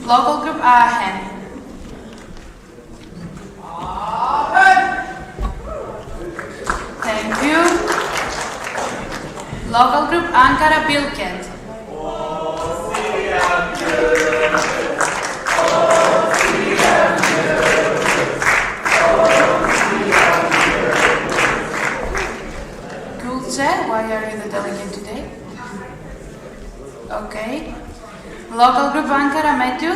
Local group Aachen. Thank you. Local group Ankara Bilkent. Gulce, why are you the delegate today? Okay. Local group Ankara Matthew.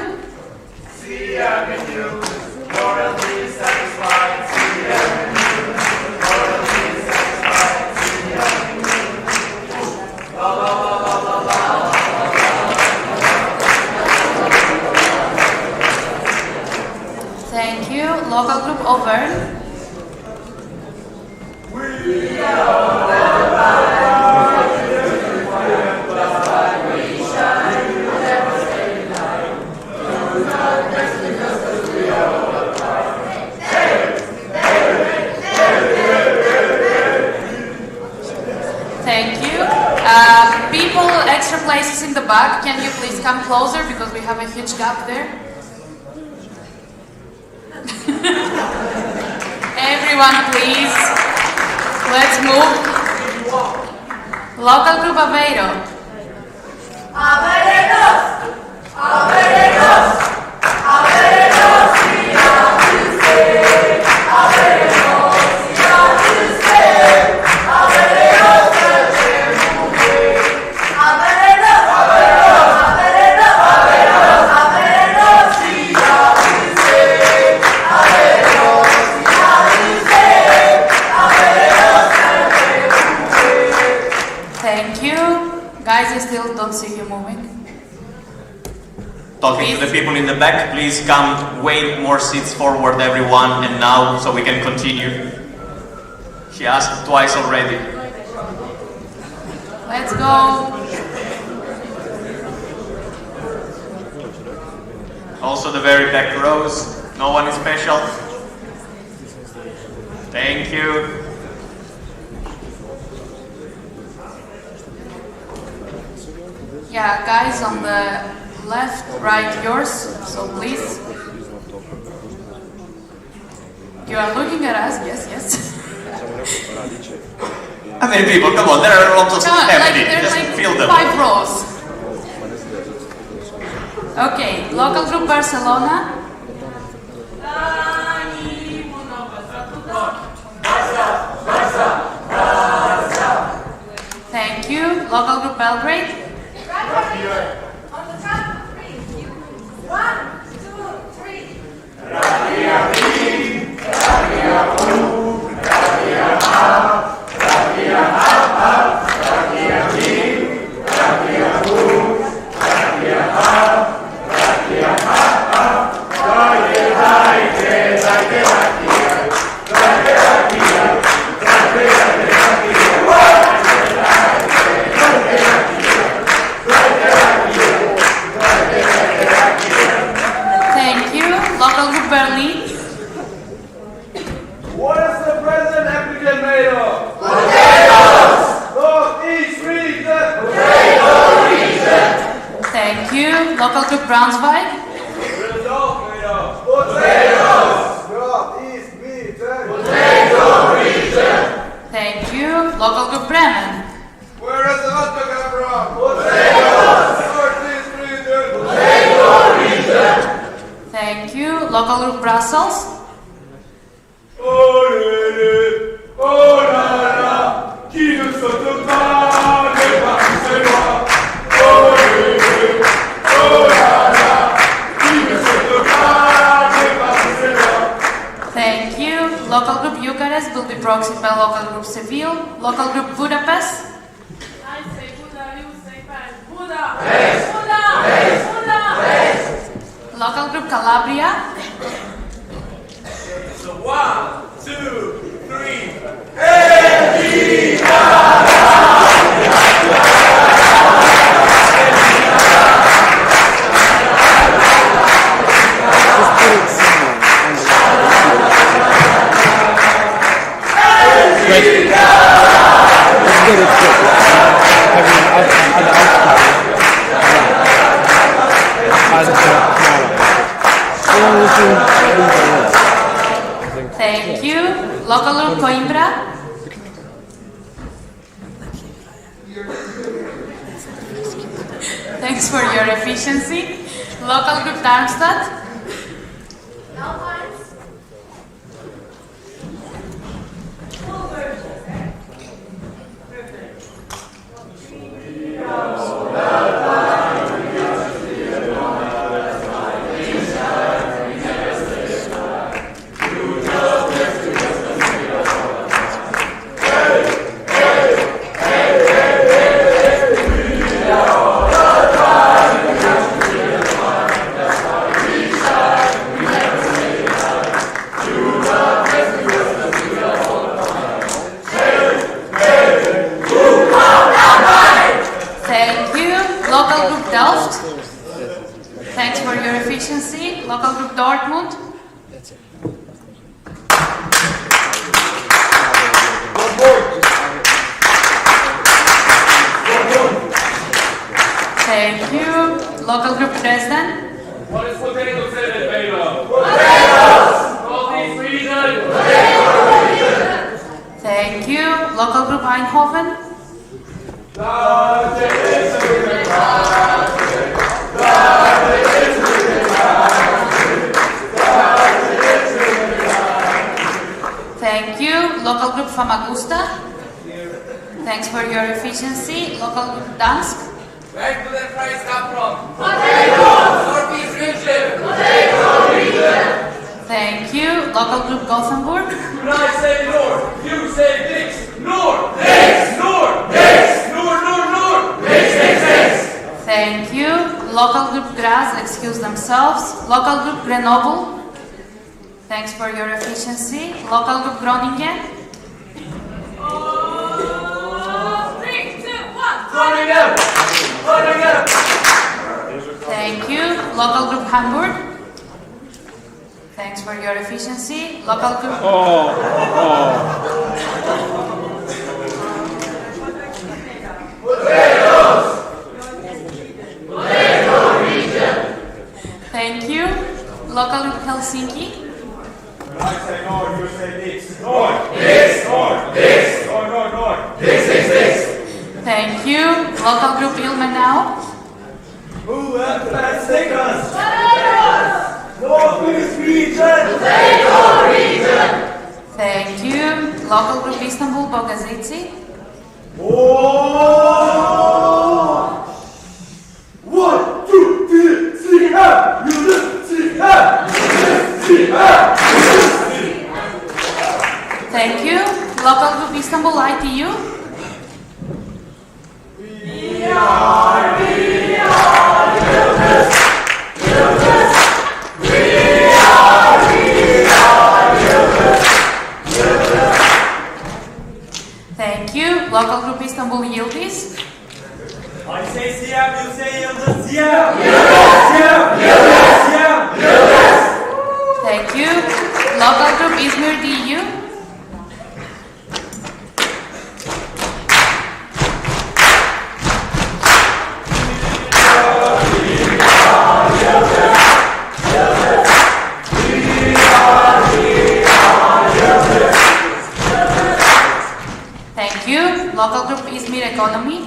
Matthew. Morally satisfied. Morally satisfied. La la la la la la. Thank you. Local group Auvergne. We are Thank you. People, extra places in the back. Can you please come closer because we have a huge gap there? Everyone, please. Let's move. Local group Aveiro. Averenos! Averenos! Averenos! We are to stay! Averenos! We are to stay! Averenos! Averenos! Averenos! Averenos! Averenos! We are to stay! Averenos! We are to stay! Averenos! Thank you. Guys, I still don't see you moving. Talking to the people in the back, please come way more seats forward, everyone, and now, so we can continue. He asked twice already. Let's go. Also the very back rows, no one is special. Thank you. Yeah, guys on the left, right, yours. So please. You are looking at us. Yes, yes. How many people? Come on, there are lots of empty. There's Just like fill them. 5 rows. Okay, local group Barcelona. Thank you. Local group Belgrade. On the count of 3. 1, 2, 3. Thank you. Local group Berlin. What is the present applicant made of? Potatoes! Northeast region! Potato region! Thank you. Local group Braunschweig. Result made of? Potatoes! Northeast region! Potato region! Thank you. Local group Bremen. Where is the hot dog come from? Potatoes! Northeast region! Potato region! Thank you. Local group Brussels. Oh là là, qui ne saute pas n'est pas c'est moi. Oh là là, qui ne saute pas n'est pas c'est moi. Thank you. Local group Bucharest will be proxied by local group Seville. Local group Budapest. I say Buddha, you say Paris. Buddha! Buddha! Buddha! Local group Calabria. So 1, 2, 3. Let's get it quick. Thank you. Local group Coimbra. Thanks for your efficiency. Local group Darmstadt. Thanks for your efficiency. Local group Dortmund. Thank you. Local group Dresden. What is potato salad made of? Potatoes! Northeast region! Potato region! Thank you. Local group Eindhoven. Thank you. Local group Famagusta. Thanks for your efficiency. Local group Dansk. Where do the fries come from? Potatoes! Northeast region! Potato region! Thank you. Local group Gothenburg. When I say north, you say Dix. North! Dix! North! Dix! North, north, north! Dix, Dix, Dix! Thank you. Local group Graz, excuse themselves. Local group Grenoble. Thanks for your efficiency. Local group Groningen. 3, 2, 1. Groningen! Groningen! Thank you. Local group Hamburg. Thanks for your efficiency. Local group. Thank you. Local group Helsinki. When I say north, you say Dix. North! Dix! North! Dix! North, north, north! Dix, Dix, Dix! Thank you. Local group Ilmenau. Who have the best stickers? Northeast region! Potato region! Thank you. Local group Istanbul Bogazici. Oh! 1, 2, 3, 4, 5, 6, 7, 8, 9, 10. Thank you. Local group Istanbul ITU. Thank you. Local group Istanbul Yildiz. I say Siyam, you say Yıldız. Siyam! Siyam! Siyam! Thank you. Local group İzmir DU. Thank you. Local group İzmir Economy.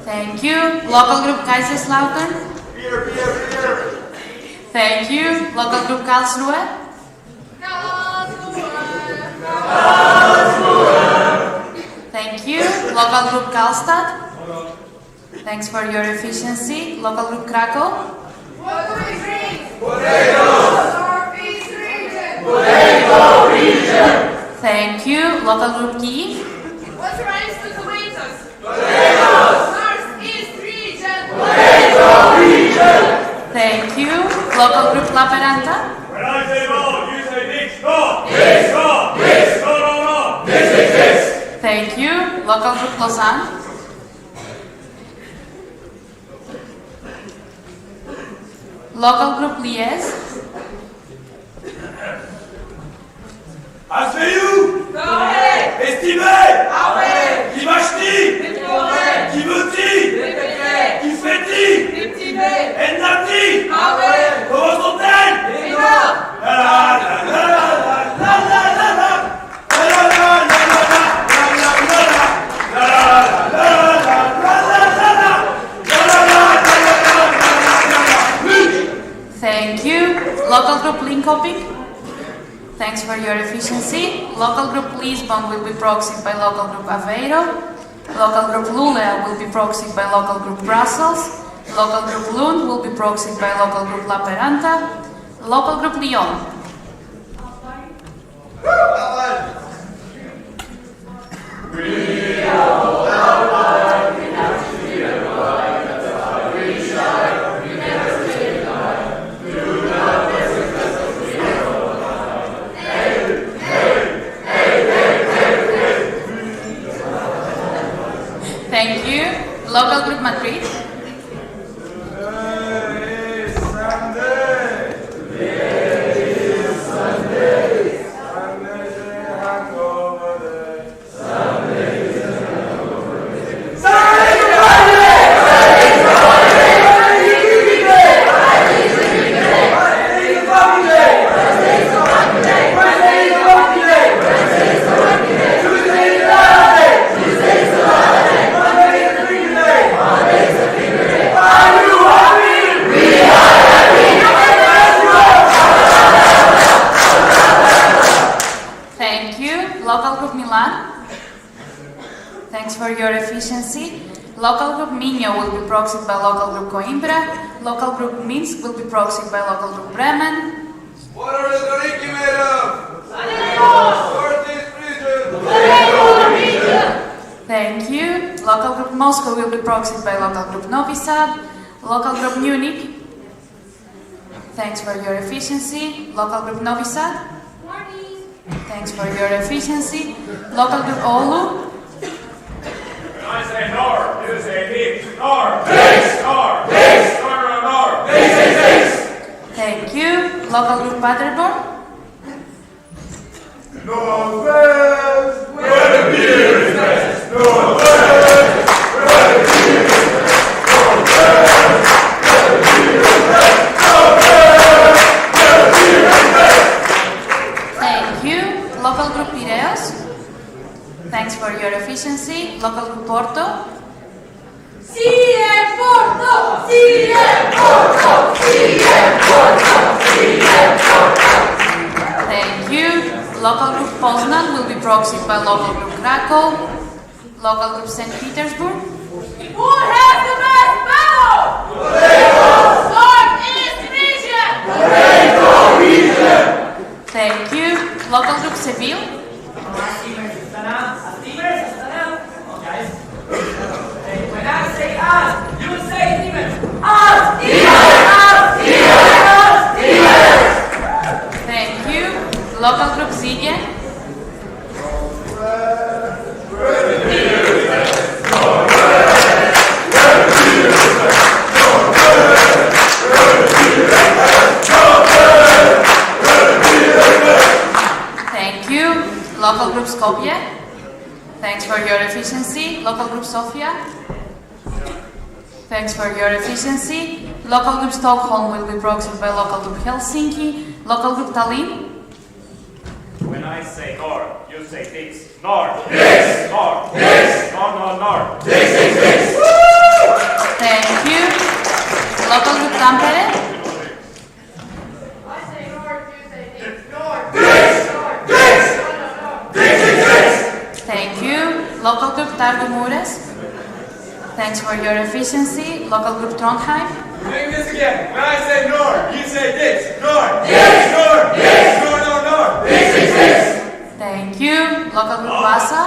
Thank you. Local group Kaiserslautern. Thank you. Local group Karlsruhe. Thank you. Local group Karlstad. Thanks for your efficiency. Local group Krakow. What do we drink? Potatoes! Northeast region. Potato region! Thank you. Local group Kyiv. What rhymes with tomatoes? Potatoes! Northeast region. Potato region! Thank you. Local group Laperanta. When I say north, you say Dix. North! Dix! North! Dix! No, no, no! Dix, Dix, Dix! Thank you. Local group Lausanne. Local group Liège. Asseyez-vous. Estimez. Qui mâche-t-il? Qui veut-il? Qui fait-il? Ennati. Comment sont-elles? La la la la la la la la. Thank you. Local group Linkoping. Thanks for your efficiency. Local group Lisbon will be proxied by local group Aveiro. Local group Luleå will be proxied by local group Brussels. Local group Lund will be proxied by local group La Peranta. Local group Lyon. Thank you. Local group Madrid. Thank you. Local group Milan. Thanks for your efficiency. Local group Minho will be proxied by local group Coimbra. Local group Minsk will be proxied by local group Bremen. What are the Doriki made of? Northeast region. Thank you. Local group Moscow will be proxied by local group Novi Sad. Local group Munich. Thanks for your efficiency. Local group Novi Sad. Thanks for your efficiency. Local group Oulu. When I say nor, you say this. Nor. This. Nor. This. Nor. Nor. This. Thank you. Local group Paderborn. Northwest. Where the beer is best. Northwest. Where the beer is best. Northwest. Where the beer is best. Northwest. Where the beer is best. Thank you. Local group Piraeus. Thanks for your efficiency. Local group Porto. Thank you. Local group Poznan will be proxied by local group Krakow. Local group St. Petersburg. Who has the best battle? Northeast region. Thank you. Local group Seville. When I say us, you say demons. Thank you. Local group Zidje. Thank you. Local group Skopje. Thanks for your efficiency. Local group Sofia. Thanks for your efficiency. Local group Stockholm will be proxied by local group Helsinki. Local group Tallinn. When I say nor, you say this. Nor. This. Nor. This. Nor, nor, nor. This. Thank you. Local group Tampere. I say north, you say this. Thank you. Local group Targu Mures. Thanks for your efficiency. Local group Trondheim. Doing this again. When I say nor, you say this. Nor. This. Nor. This. Nor, nor, nor. This. Thank you. Local group Vasa.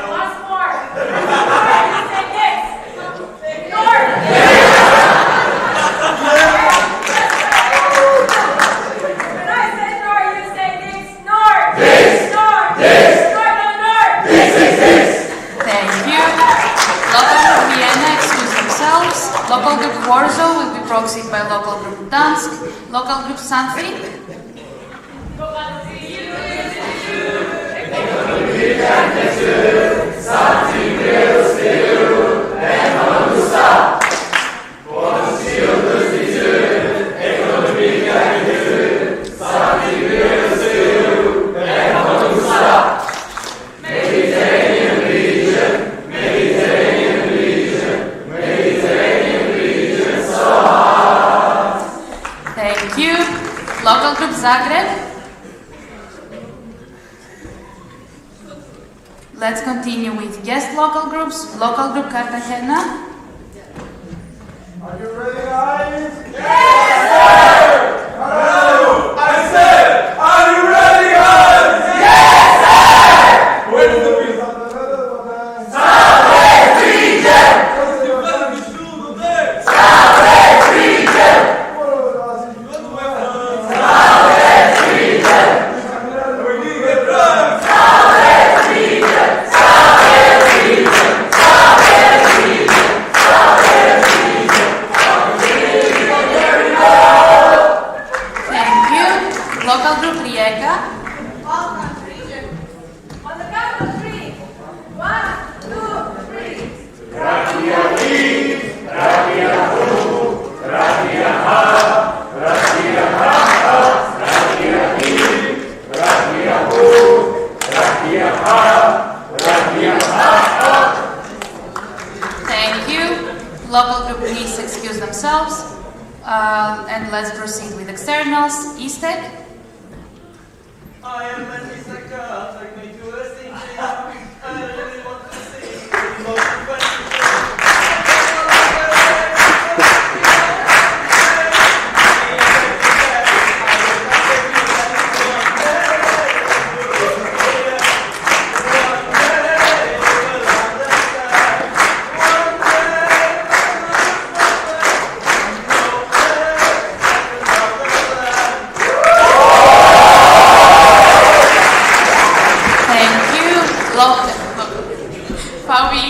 Once more. North, you say this. North. When I say north, you say this. North. North. North, no, north. Thank you. Local group Vienna excuse themselves. Local group Warsaw Warsaw will be proxied by local group Dansk, local group Sanfi. Thank you. Local group Zagreb. Let's continue with guest local groups. Local group Cartagena. Are you ready, guys? Yes, sir! Hello! I said, are you ready, guys? Yes, sir! Where is the beat? Southwest region! You better be true to there! Southwest region! Southwest region! We need to get drunk! Southwest region! Southwest region! Southwest region! Southwest region! Thank you. Local group Rijeka. On the count of three. 1, 2, 3. Thank you. Local group please excuse themselves. And let's proceed with externals. Istek. I am an Isaka, take me to a singing. I really want to sing. The most Thank you. Fabi.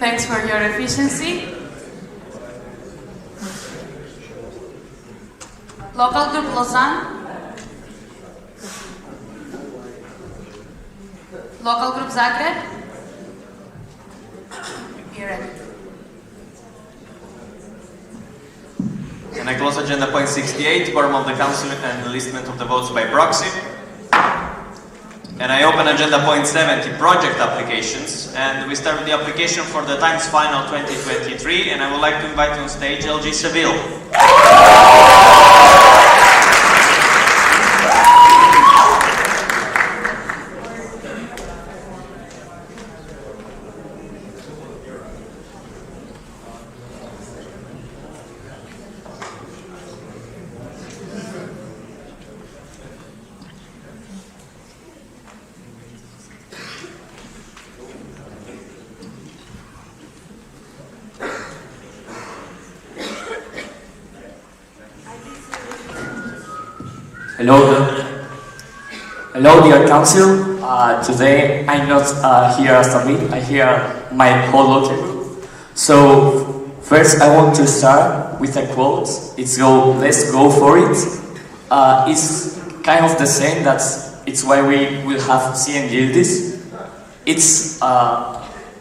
Thanks for your efficiency. Local group Lausanne. Local group Zagreb. You're ready. And I close agenda point 68, quorum of the council and enlistment of the votes by proxy. And I open agenda point 70, project applications. And we start with the application for the Times Final 2023. And I would like to invite on stage LG Seville. Hello, dear council. Today I'm not here as a bit. I hear my whole local group. So first, I want to start with a quote. It's "Let's go for it." It's kind of the same. It's why we will have CN Guildies. It's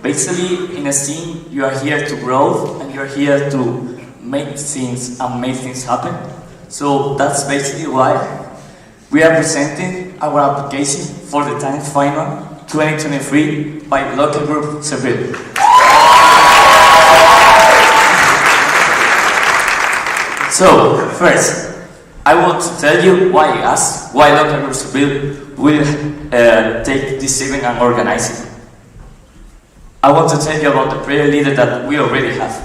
basically in a scene. You are here to grow, and you are here to make things happen. So that's basically why we are presenting our application for the Times Final 2023 by local group Seville. So, first, I want to tell you why local group Seville will take this event and organize it. I want to tell you about the prayer leader that we already have.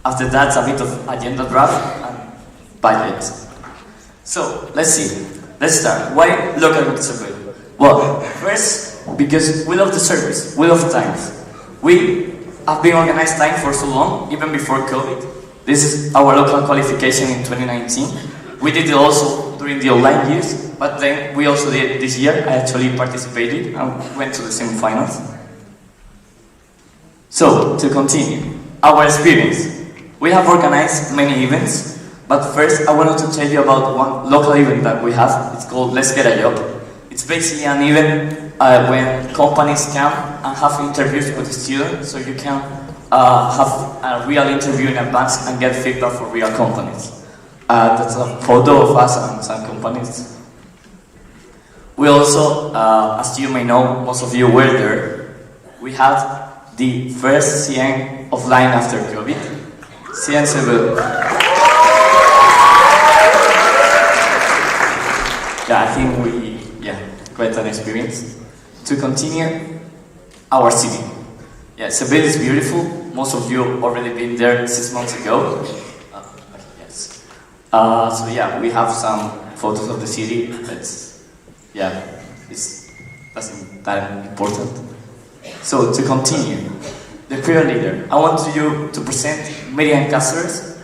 After that, a bit of agenda draft and budget. So, let's see. Let's start. Why local group Seville? Well, first, because we love the service, we love times. We have been organized time for so long, even before COVID. This is our local qualification in 2019. We did it also during the online years, but then we also did it this year. I actually participated and went to the semi-finals. So, to continue, our experience. We have organized many events, but first I wanted to tell you about one local event that we have. It's called Let's Get a Job. It's basically an event when companies come and have interviews with the students, so you can have a real interview in advance and get feedback for real companies. That's a photo of us and some companies. We also, as you may know, most of you were there, we had the first CN offline after COVID, CN Cebu. Yeah, I think quite an experience. To continue, our city. Yeah, Cebu is beautiful. Most of you already been there 6 months ago. Yes. So yeah, we have some photos of the city. That's that important. So to continue, the career leader. I want you to present Miriam Cáceres.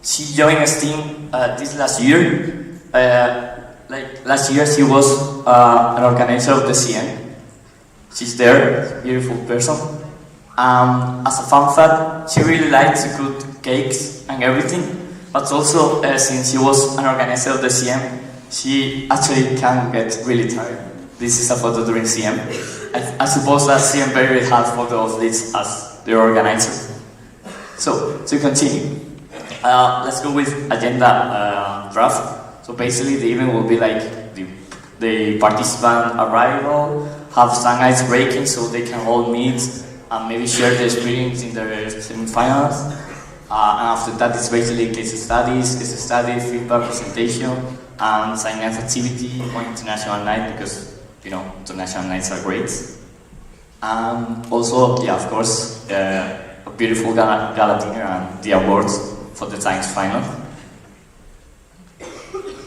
She joined us team this last year. Last year she was an organizer of the CN. She's there, beautiful person. As a fun fact, she really likes to cook cakes and everything. But also, since she was an organizer of the CM, she actually can get really tired. This is a photo during CM. I suppose that CM very had photo of this as the organizer. So, to continue, let's go with agenda draft. So basically the event will be like the participant arrival, have some ice breaking so they can all meet and maybe share the experience in the semi-finals. And after that it's basically case study, feedback, presentation, and sign-up activity on international night because, you know, international nights are great. And also, yeah, of course, a beautiful gala dinner and the awards for the Times final.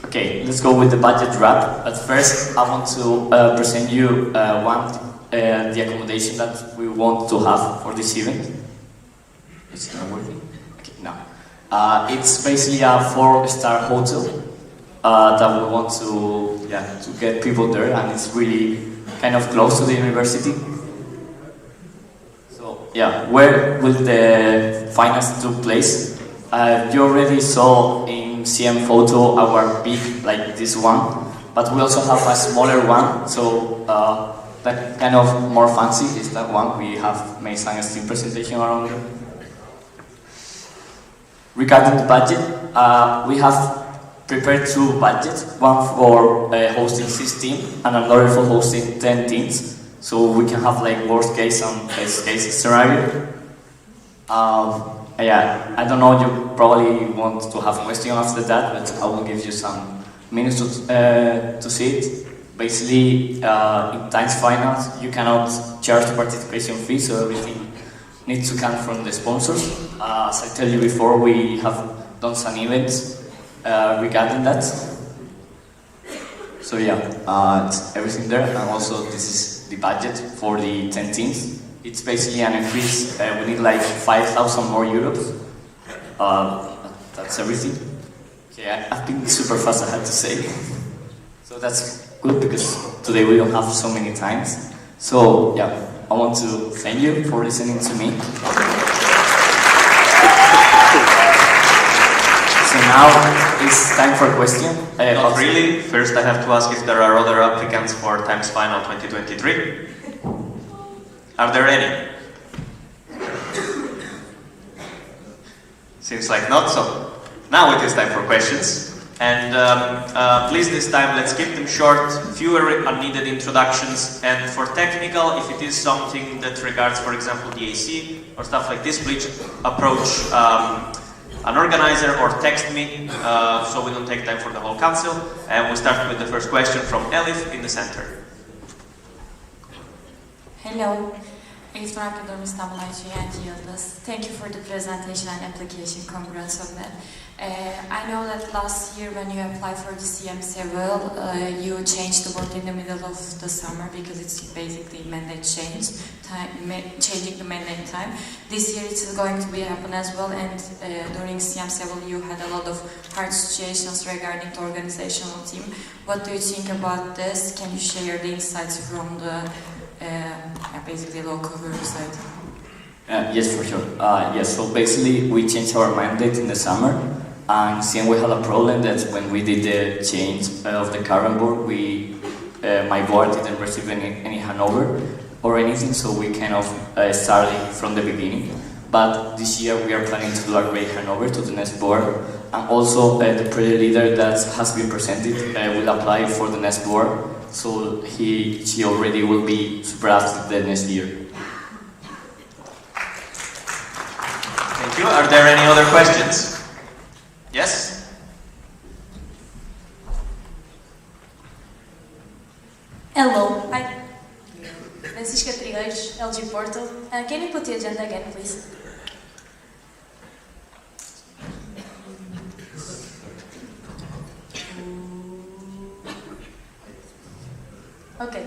Okay, let's go with the budget wrap. But first, I want to present you the accommodation that we want to have for this event. Is it not working? Okay, no. It's basically a 4-star hotel that we want to get people there, and it's really kind of close to the university. So yeah, where will the finals take place? You already saw in CM photo our big, like this one, but we also have a smaller one, so that kind of more fancy is that one. We have made some STEAM presentation around it. Regarding the budget, we have prepared 2 budgets, one for hosting 16 and another for hosting 10 teams, so we can have like worst case and best case scenario. Yeah, I don't know, you probably want to have a question after that, but I will give you some minutes to see it. Basically, in Times Finals, you cannot charge the participation fee, so everything needs to come from the sponsors. As I told you before, we have done some events regarding that. So yeah, it's everything there, and also this is the budget for the 10 teams. It's basically an increase, we need like 5,000 more euros. That's everything. Okay, I've been super fast, I have to say. So that's good because today we don't have so many times. So yeah, I want to thank you for listening to me. So now it's time for a question. Not really. First I have to ask if there are other applicants for Times Final 2023. Are there any? Seems like not, so now it is time for questions. And please this time let's keep them short, fewer unneeded introductions, and for technical, if it is something that regards, for example, the AC or stuff like this, please approach an organizer or text me so we don't take time for the whole council. And we'll start with the first question from Elif in the center. Hello, it's Marco Domistamalanchi and Yildiz. Thank you for the presentation and application. Congrats on that. I know that last year when you applied for the CM Civil, you changed the board in the middle of the summer because it's basically mandate change, changing the mandate time. This year it's going to be happen as well, and during CM Civil you had a lot of hard situations regarding the organizational team. What do you think about this? Can you share the insights from the basically local website? Yes, for sure. Yes, so basically we changed our mandate in the summer, and since we had a problem that when we did the change of the current board, my board didn't receive any handover or anything, so we kind of started from the beginning. But this year we are planning to do a great handover to the next board, and also the project leader that has been presented will apply for the next board, so she already will be supervised the next year. Thank you. Are there any other questions? Yes? Hello, hi. Francisca Trigueiros, LG Porto. Can you put the agenda again, please? Okay.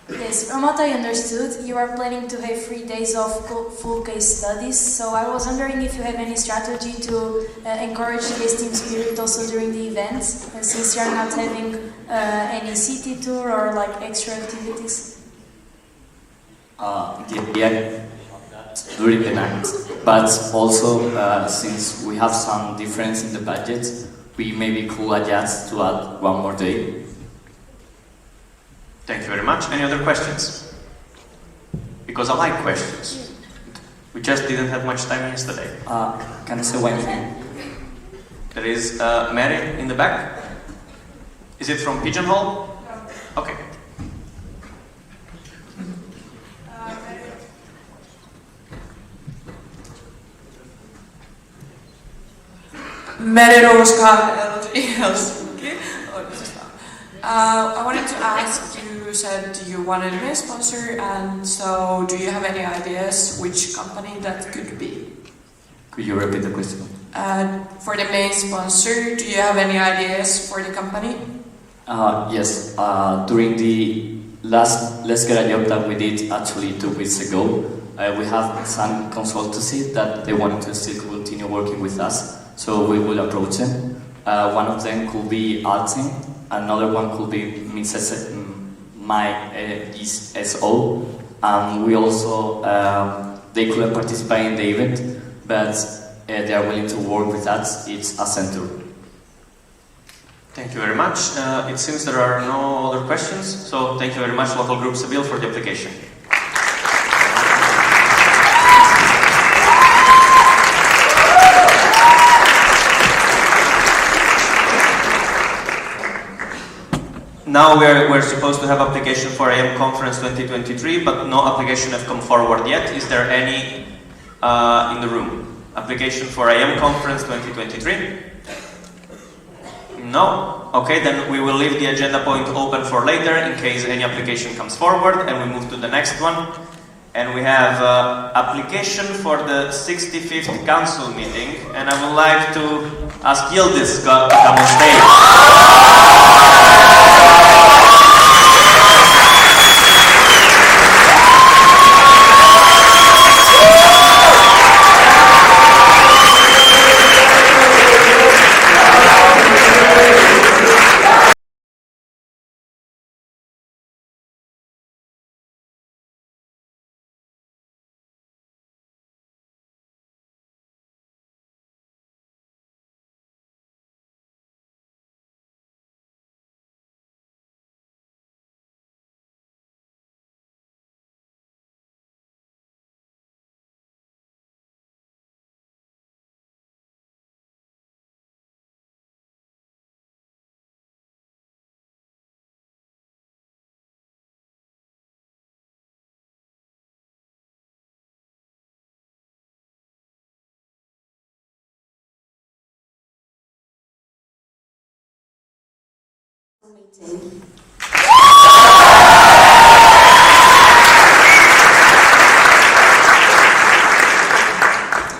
Yes, from what I understood, you are planning to have 3 days of full case studies, so I was wondering if you have any strategy to encourage this team spirit also during the event, since you are not having any city tour or like extra activities. During the night, but also since we have some difference in the budget, we maybe could adjust to add one more day. Thank you very much. Any other questions? Because I like questions. We just didn't have much time yesterday. Can I say one thing? There is Mary in the back. Is it from Pigeonhole? No. Okay. Mary Helsinki. I wanted to ask, you said you wanted to be a sponsor, and so do you have any ideas which company that could be? Could you repeat the question? For the main sponsor, do you have any ideas for the company? Yes. During the last Let's Get a Job that we did actually 2 weeks ago, we have some consultancy that they wanted to still continue working with us, so we will approach them. One of them could be Alting, another one could be my SO, and we also they couldn't participate in the event, but they are willing to work with us. It's a center. Thank you very much. It seems there are no other questions, so thank you very much, Local Group Seville, for the application. Now we're supposed to have application for AM Conference 2023, but no application have come forward yet. Is there any in the room? Application for AM Conference 2023? No? Okay, then we will leave the agenda point open for later in case any application comes forward, and we move to the next one. And we have application for the 65th Council meeting, and I would like to ask Yildiz to come on stage.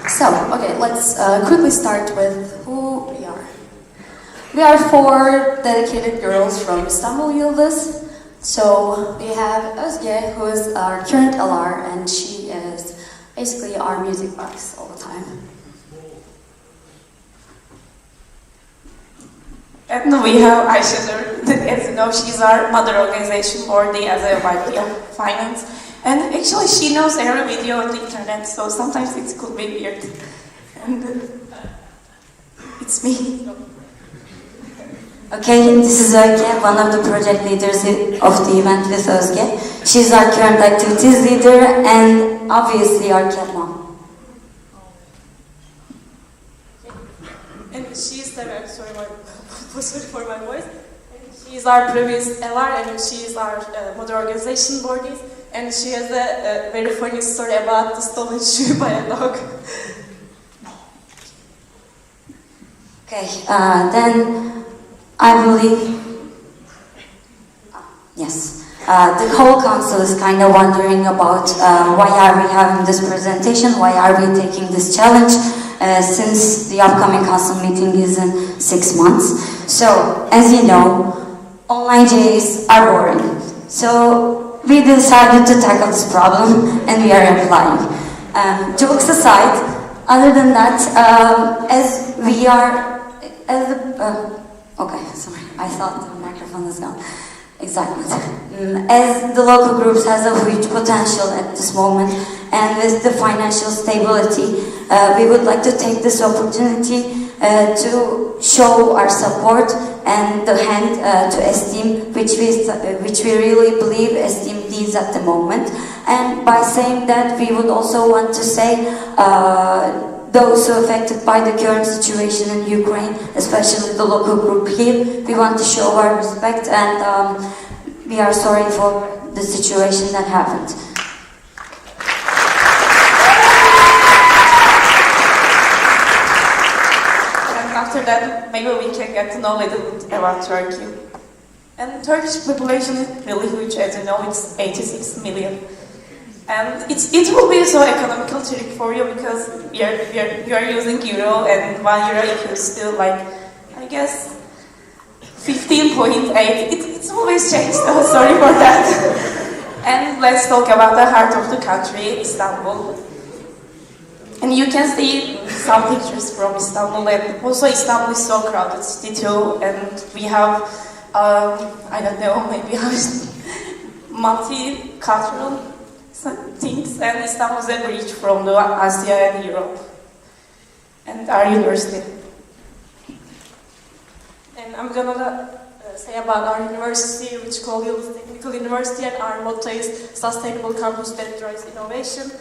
So, okay, let's quickly start with who we are. We are 4 dedicated girls from Istanbul, Yildiz. So we have Özge, who is our current LR, and she is basically our music box all the time. And we have Ayşenur. As you know, she's our mother organization for the Azerbaijan Finance. And actually, she knows every video on the internet, so sometimes it could be weird. And it's me. Okay, this is Özge, one of the project leaders of the event with Özge. She's our current activities leader and obviously our cat mom. And she's the, sorry for my voice. She's our previous LR and she is our mother organization boardies. And she has a very funny story about the stolen shoe by a dog. Okay, then I believe, yes, the whole council is kind of wondering about why are we having this presentation, why are we taking this challenge, since the upcoming council meeting is in 6 months. So, as you know, online JAs are boring. So, we decided to tackle this problem and we are applying. Jokes aside, other than that, as we are, okay, sorry, I thought the microphone was gone. Exactly. As the local groups has a huge potential at this moment, and with the financial stability, we would like to take this opportunity to show our support and the hand to STEAM, which we really believe STEAM needs at the moment. And by saying that, we would also want to say those who are affected by the current situation in Ukraine, especially the local group here, we want to show our respect and we are sorry for the situation that happened. And after that, maybe we can get to know a little bit about Turkey. And Turkish population is really huge, as you know, it's 86 million. And it will be so economical trick for you because you are using euro and 1 euro equals to like, I guess, 15.8. It's always changed, sorry for that. And let's talk about the heart of the country, Istanbul. And you can see some pictures from Istanbul, and also Istanbul is so crowded city too, and we have, I don't know, maybe multicultural things, and Istanbul is a bridge from the Asia and Europe, and our university. And I'm gonna say about our university, which is called Yıldız Technical University, and our motto is Sustainable Campus that drives innovation.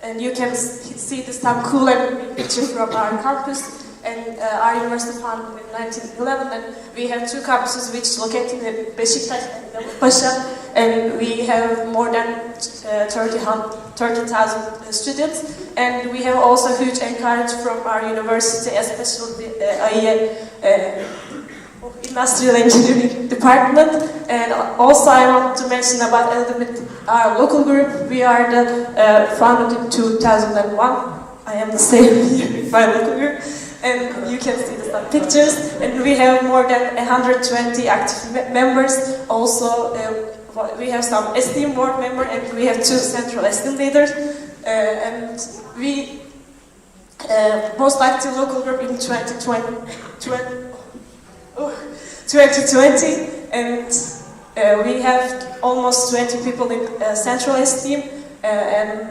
And you can see this some cool and picture from our campus. And our university founded in 1911, and we have 2 campuses which located in Beşiktaş and Davutpaşa, and we have more than 30,000 students, and we have also huge encouragement from our university, especially the Industrial Engineering Department. And also I want to mention about a little bit our local group. We are founded in 2001. I am the same here in my local group. And you can see some pictures, and we have more than 120 active members. Also, we have some STEAM board members, and we have 2 central STEAM leaders. And we most active local group in 2020, and we have almost 20 people in central STEAM, and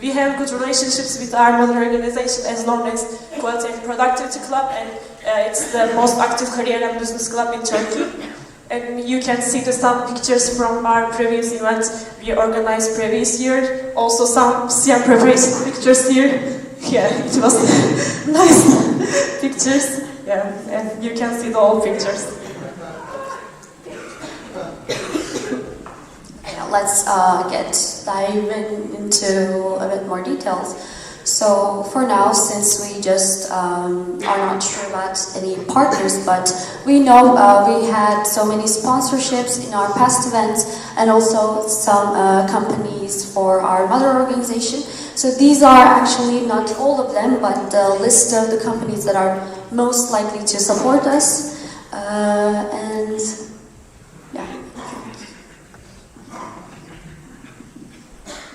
we have good relationships with our mother organization as known as Quality and Productivity Club, and it's the most active career and business club in Turkey. And you can see some pictures from our previous events we organized previous year. Also some CM preparation pictures here. Yeah, it was nice pictures. Yeah, and you can see the old pictures. Let's dive into a bit more details. So for now, since we just are not sure about any partners, but we know we had so many sponsorships in our past events, and also some companies for our mother organization. So these are actually not all of them, but the list of the companies that are most likely to support us. And yeah.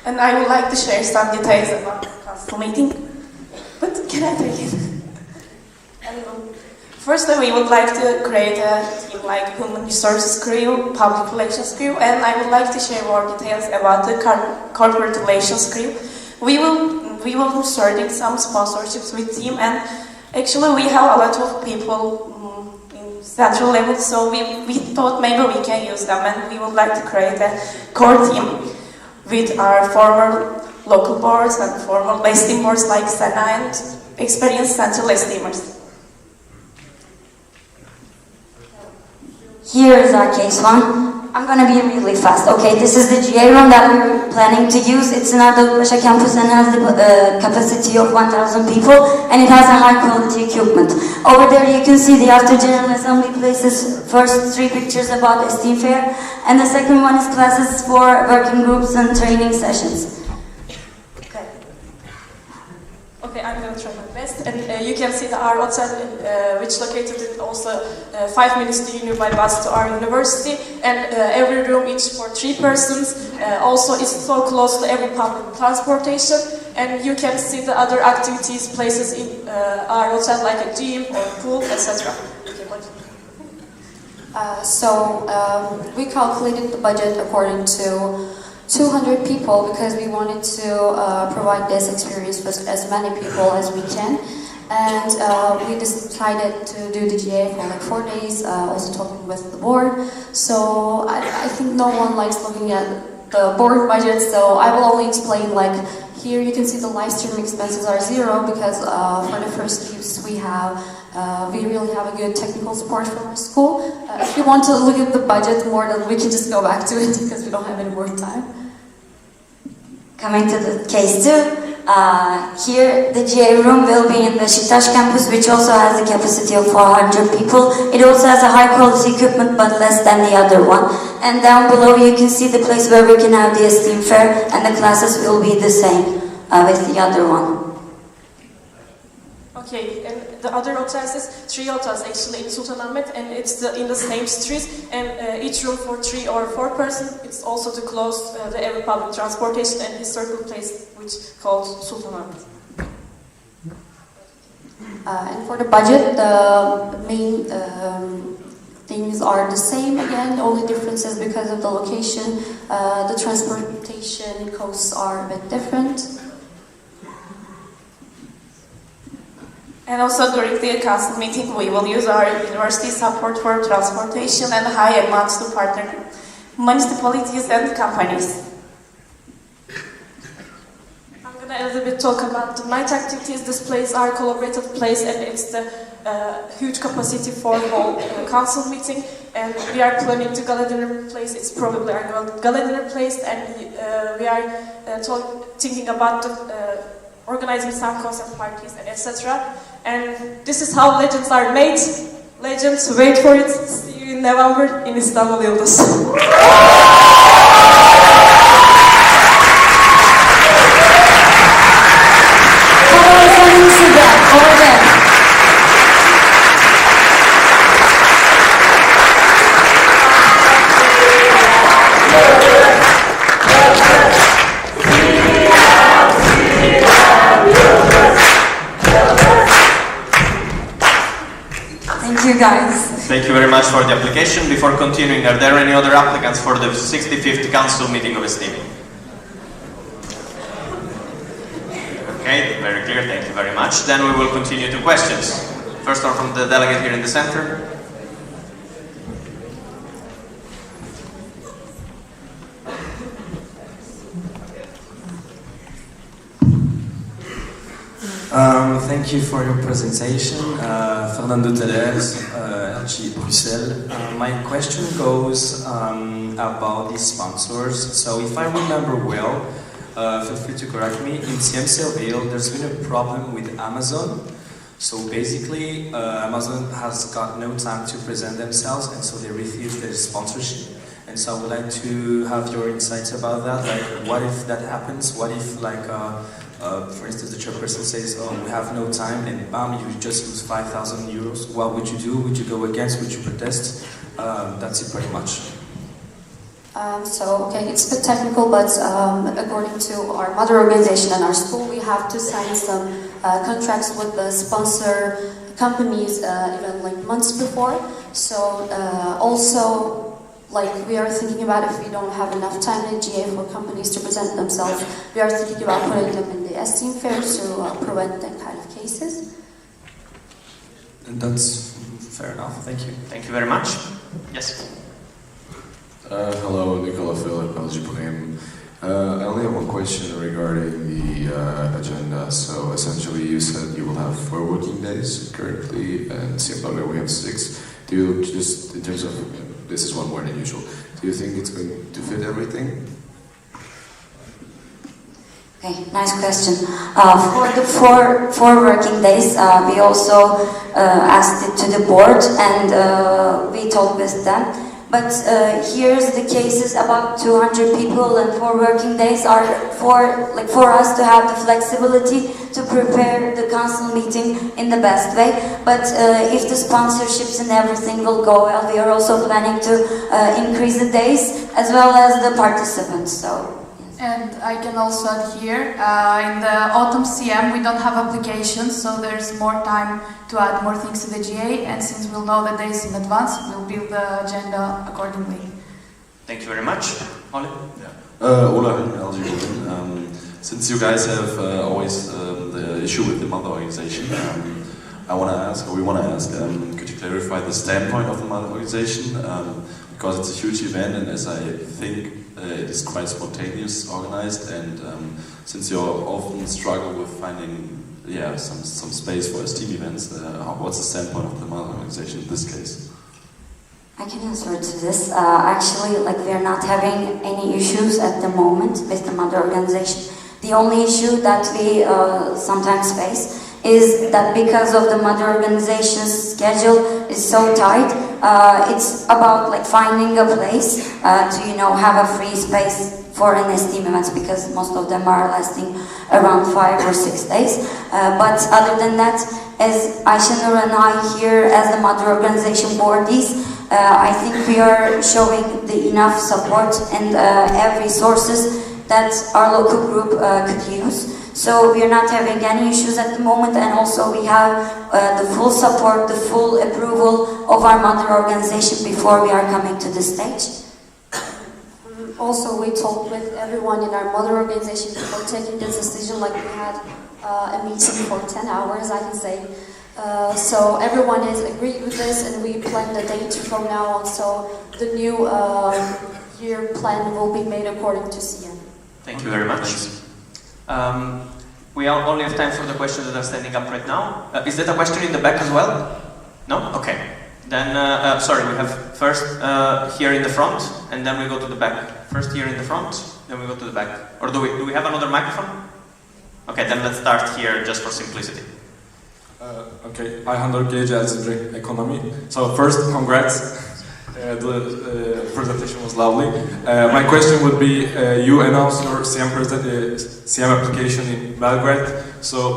And I would like to share some details about the council meeting. But can I take it? First, we would like to create a team like human resources crew, public relations crew, and I would like to share more details about the corporate relations crew. We will be starting some sponsorships with team, and actually we have a lot of people in central level, so we thought maybe we can use them, and we would like to create a core team with our former local boards and former listing boards like Sena and experienced central esteemers. Here is our case one. I'm gonna be really fast. Okay, this is the GA room that we're planning to use. It's in our Dalgbaşı campus and has the capacity of 1,000 people, and it has a high quality equipment. Over there you can see the after General Assembly places first 3 pictures about Esteem Fair, and the second one is classes for working groups and training sessions. Okay, I'm going to try my best. And you can see the our hotel, which located in also 5 minutes to by bus to our university. And every room each for 3 persons. Also, it's so close to every public transportation. And you can see the other activities, places in our hotel, like a gym or pool, etc. We calculated the budget according to 200 people because we wanted to provide this experience for as many people as we can, and we decided to do the GA for like 4 days, also talking with the board. So I think no one likes looking at the board budget, so I will only explain, like, here you can see the live stream expenses are 0 because for the first use we really have a good technical support from our school. If you want to look at the budget more, then we can just go back to it because we don't have any more time. Coming to the case 2, here the GA room will be in the Beşiktaş campus, which also has a capacity of 400 people. It also has a high quality equipment but less than the other one. And down below you can see the place where we can have the Esteem Fair, and the classes will be the same with the other one. Okay, and the other hotels is 3 hotels actually in Sultanahmet, and it's in the same street, and each room for 3 or 4 persons. It's also too close the every public transportation and historical place which called Sultanahmet. And for the budget, the main things are the same again. The only difference is because of the location, the transportation costs are a bit different. And also during the council meeting, we will use our university support for transportation and high amounts to partner municipalities and companies. I'm going to a little bit talk about the night activities. This place are collaborative place, and it's the huge capacity for whole council meeting. And we are planning to gala dinner place. It's probably our gala dinner place, and we are thinking about organizing some concert parties and etc. And this is how legends are made. Legends, wait for it. See you in November in İstanbul Yıldız. Thank you guys. Thank you very much for the application. Before continuing, are there any other applicants for the 65th Council Meeting of Esteem? Okay, very clear, thank you very much. Then we will continue to questions. First one from the delegate here in the center. Thank you for your presentation. Fernando Teles, LG Bruxelles. My question goes about the sponsors. So if I remember well, feel free to correct me, in CMCLVille there's been a problem with Amazon. So basically Amazon has got no time to present themselves, and so they refuse their sponsorship. And so I would like to have your insights about that. Like, what if that happens? What if, like, for instance, the chairperson says, "Oh, we have no time," and bam, you just lose 5,000 euros. What would you do? Would you go against? Would you protest? That's it, pretty much. Okay, it's a bit technical, but according to our mother organization and our school, we have to sign some contracts with the sponsor companies even like months before. So also, like we are thinking about if we don't have enough time in GA for companies to present themselves, we are thinking about putting them in the STEAM fair to prevent that kind of cases. And that's fair enough. Thank you. Thank you very much. Yes. Hello, Nicola Philip, LXIV. I only have one question regarding the agenda. So essentially, you said you will have 4 working days currently, and Zimbabwe we have 6. Do you just, in terms of, this is one more than usual, do you think it's going to fit everything? Okay, nice question. For the four working days, we also asked it to the board and we talked with them. But here's the cases about 200 people and 4 working days are for us to have the flexibility to prepare the council meeting in the best way. But if the sponsorships and everything will go well, we are also planning to increase the days as well as the participants. So. And I can also add here, in the autumn CM we don't have applications, so there's more time to add more things to the GA, and since we'll know the days in advance, we'll build the agenda accordingly. Thank you very much. Ole? Ola, LG. Since you guys have always the issue with the mother organization, we want to ask, could you clarify the standpoint of the mother organization? Because it's a huge event, and as I think it is quite spontaneous, organized, and since you often struggle with finding some space for STEAM events, what's the standpoint of the mother organization in this case? I can answer to this. Actually, we are not having any issues at the moment with the mother organization. The only issue that we sometimes face is that because of the mother organization's schedule is so tight, it's about finding a place to have a free space for an STEAM events, because most of them are lasting around 5 or 6 days. But other than that, as Ayşenur and I here as the mother organization boardies, I think we are showing the enough support and resources that our local group could use. So we are not having any issues at the moment, and also we have the full support, the full approval of our mother organization before we are coming to the stage. Also, we talked with everyone in our mother organization before taking this decision. We had a meeting for 10 hours, I can say. So everyone is agreed with this, and we plan the date from now on. So the new year plan will be made according to CM. Thank you very much. We only have time for the questions that are standing up right now. Is that a question in the back as well? No? Okay. Then, sorry, we have first here in the front, and then we go to the back. First here in the front, then we go to the back. Or do we have another microphone? Okay, then let's start here just for simplicity. Okay, Ayhanur Gece, LXIV Economy. So first, congrats. The presentation was lovely. My question would be, you announced your CM application in Belgrade,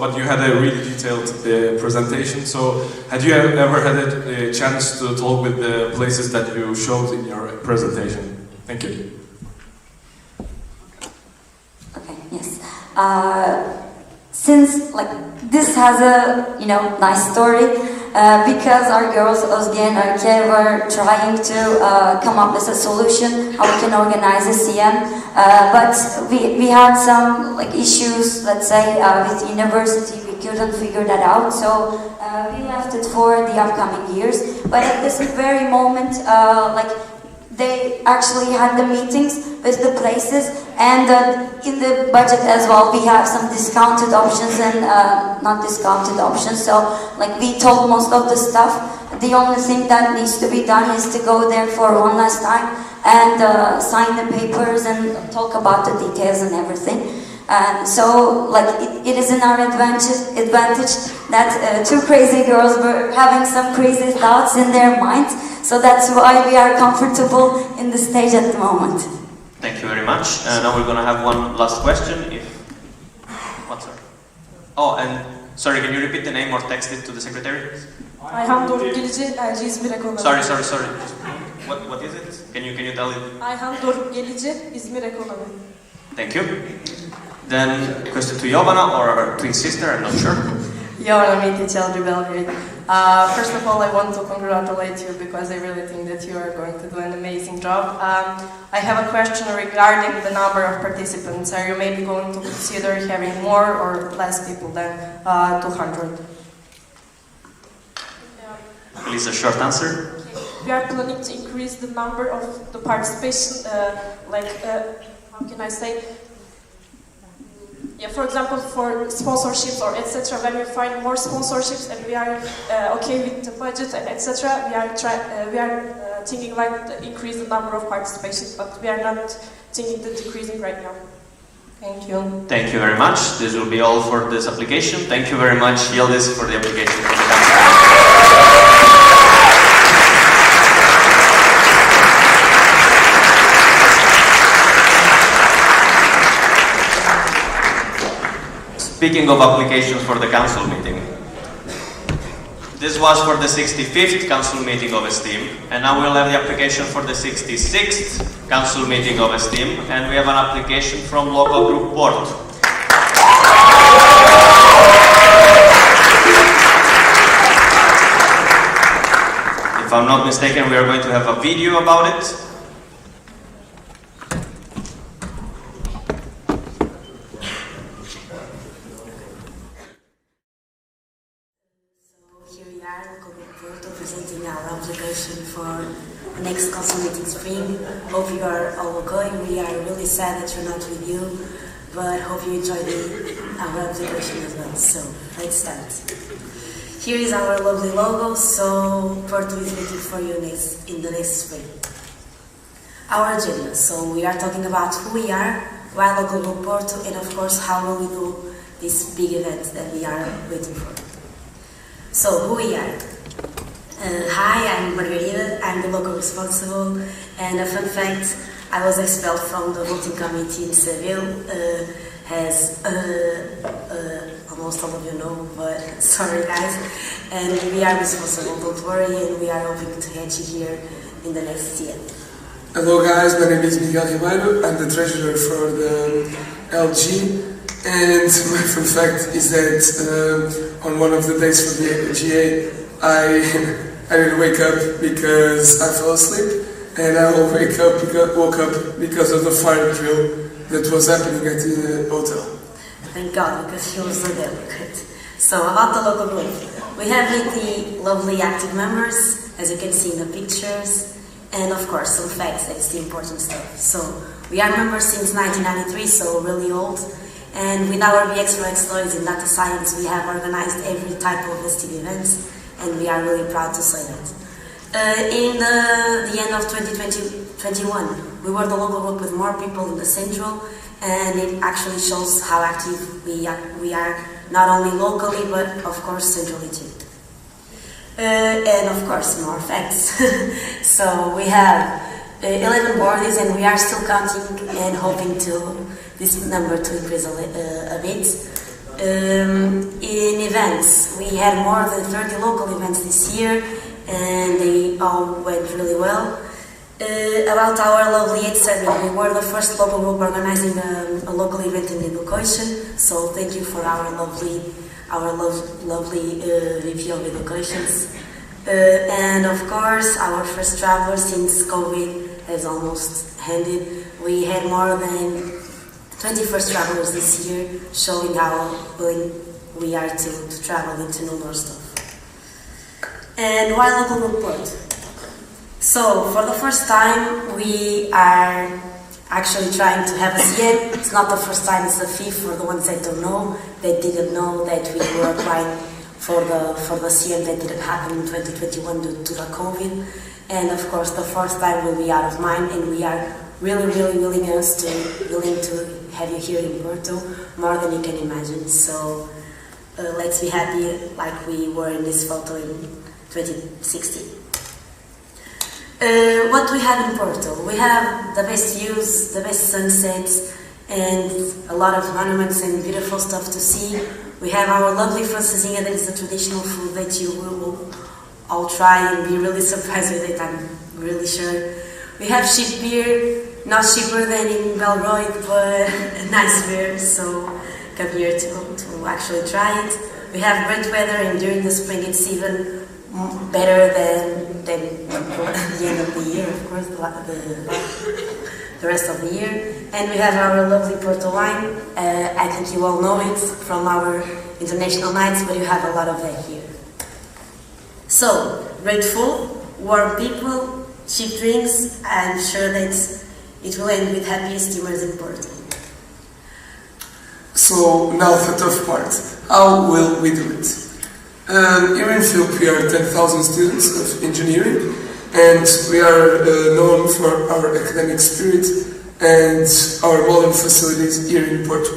but you had a really detailed presentation. So had you ever had a chance to talk with the places that you showed in your presentation? Thank you. Okay, yes. Since this has a nice story, because our girls Özge and Erke were trying to come up with a solution how we can organize a CM, but we had some issues, let's say, with university. We couldn't figure that out, so we left it for the upcoming years. But at this very moment, they actually had the meetings with the places, and in the budget as well we have some discounted options and not discounted options. So we told most of the stuff. The only thing that needs to be done is to go there for one last time and sign the papers and talk about the details and everything. So it is in our advantage that 2 crazy girls were having some crazy thoughts in their minds. So that's why we are comfortable in the stage at the moment. Thank you very much. Now we're going to have one last question. What's that? Oh, and sorry, can you repeat the name or text it to the secretary? Ayhan Doruk Gelici, LXIV Ekonomi. Sorry. What is it? Can you tell it? Ayhan Doruk Gelici, İzmir Ekonomi. Thank you. Then question to Jovana or twin sister, I'm not sure. Joanna Mitic, LG Belgrade. First of all, I want to congratulate you because I really think that you are going to do an amazing job. I have a question regarding the number of participants. Are you maybe going to consider having more or less people than 200? Please, a short answer. We are planning to increase the number of the participation, how can I say? Yeah, for example, for sponsorships or etc. When we find more sponsorships and we are okay with the budget and etc. We are thinking like to increase the number of participations, but we are not thinking the decreasing right now. Thank you. Thank you very much. This will be all for this application. Thank you very much, Yildiz, for the application for the council. Speaking of applications for the council meeting, this was for the 65th council meeting of Esteem, and now we'll have the application for the 66th council meeting of Esteem, and we have an application from local group Porto. If I'm not mistaken, we are going to have a video about it. Presenting our application for the next council meeting spring. Hope you are all okay. We are really sad that you're not with you, but hope you enjoy our application as well. So let's start. Here is our lovely logo, so Porto is waiting for you in the next spring. Our agenda, so we are talking about who we are, why local group Porto, and of course how will we do this big event that we are waiting for. So who we are. Hi, I'm Margarida, I'm the local responsible, and a fun fact, I was expelled from the voting committee in Seville, as almost all of you know, but sorry guys, and we are responsible, don't worry, and we are hoping to have you here in the next year. Hello guys, my name is Miguel Ribeiro, I'm the treasurer for the LG, and my fun fact is that on one of the days for the GA, I didn't wake up because I fell asleep, and I woke up because of the fire drill that was happening at the hotel. Thank God, because he was so delicate. So about the local group, we have 80 lovely active members, as you can see in the pictures, and of course some facts, that's the important stuff. So we are members since 1993, so really old, and with our BX for Exploits in data science, we have organized every type of STV events, and we are really proud to say that. In the end of 2021, we were the local group with more people in the central, and it actually shows how active we are, not only locally, but of course centrally too. And of course more facts. So we have 11 boardies, and we are still counting and hoping to this number to increase a bit. In events, we had more than 30 local events this year, and they all went really well. About our lovely LXIV, we were the first local group organizing a local event in education, so thank you for our lovely VP of Educations. And of course, our first traveler since COVID has almost ended. We had more than 21st travelers this year, showing how willing we are to travel and to know more stuff. And why local group Porto? So, for the first time, we are actually trying to have a CM. It's not the first time, it's the fifth for the ones that don't know, that didn't know that we were applying for the CM that didn't happen in 2021 due to the COVID. And of course, the fourth time will be out of mind, and we are really willing to have you here in Porto, more than you can imagine. So let's be happy like we were in this photo in 2016. What we have in Porto? We have the best views, the best sunsets, and a lot of monuments and beautiful stuff to see. We have our lovely francesinha, that is the traditional food that you will all try and be really surprised with it, I'm really sure. We have cheap beer, not cheaper than in Belgrade, but nice beer, so come here to actually try it. We have great weather, and during the spring it's even better than the end of the year, of course, the rest of the year. And we have our lovely Porto wine. I think you all know it from our international nights, but you have a lot of that here. So, great food, warm people, cheap drinks. I'm sure that it will end with happy steamers in Porto. So now the tough part. How will we do it? Here in Philip we are 10,000 students of engineering, and we are known for our academic spirit and our modern facilities here in Porto.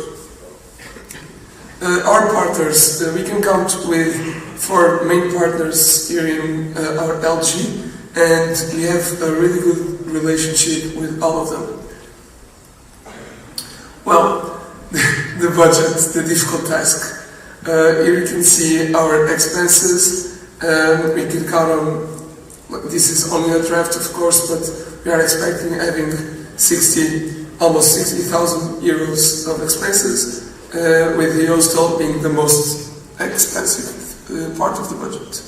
Our partners, we can count with 4 main partners here in our LG, and we have a really good relationship with all of them. Well, the budget, the difficult task. Here you can see our expenses. We can count on, this is only a draft of course, but we are expecting having almost 60,000 euros of expenses, with the hostel being the most expensive part of the budget.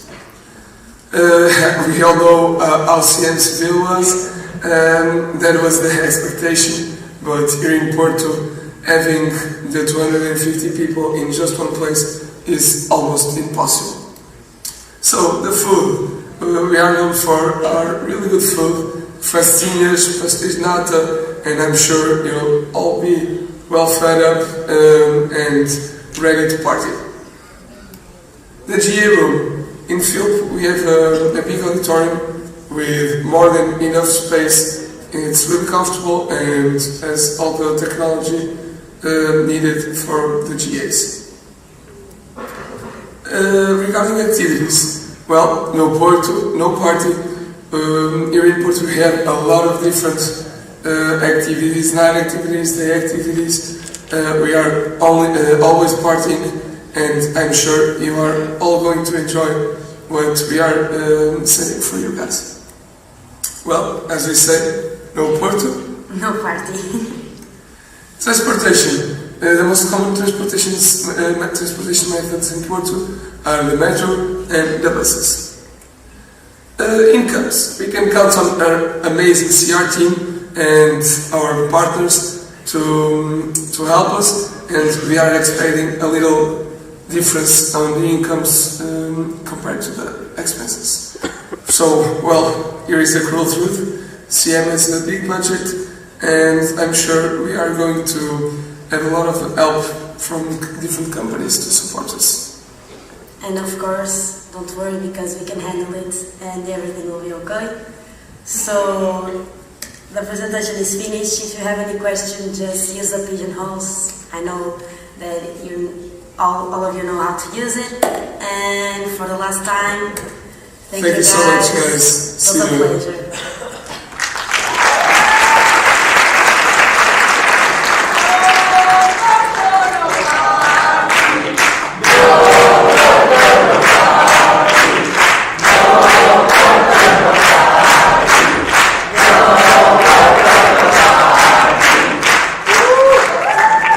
We all know how CM Seville was, that was the expectation, but here in Porto, having the 250 people in just one place is almost impossible. So the food, we are known for our really good food, pastinhas, pastéis de nata, and I'm sure you'll all be well fed up and ready to party. The GA room. In Philip we have a big auditorium with more than enough space. It's really comfortable and has all the technology needed for the GAs. Regarding activities, well, no Porto, no party. Here in Porto we have a lot of different activities, night activities, day activities. We are always partying, and I'm sure you are all going to enjoy what we are setting for you guys. Well, as we say, no Porto, no party. Transportation. The most common transportation methods in Porto are the metro and the buses. Incomes. We can count on our amazing CR team and our partners to help us, and we are expecting a little difference on the incomes compared to the expenses. So, well, here is the cruel truth. CM has a big budget, and I'm sure we are going to have a lot of help from different companies to support us. And of course, don't worry, because we can handle it and everything will be okay. So, the presentation is finished. If you have any questions, just use the pigeonholes. I know that all of you know how to use it. And for the last time, thank you so much, guys. It was a pleasure.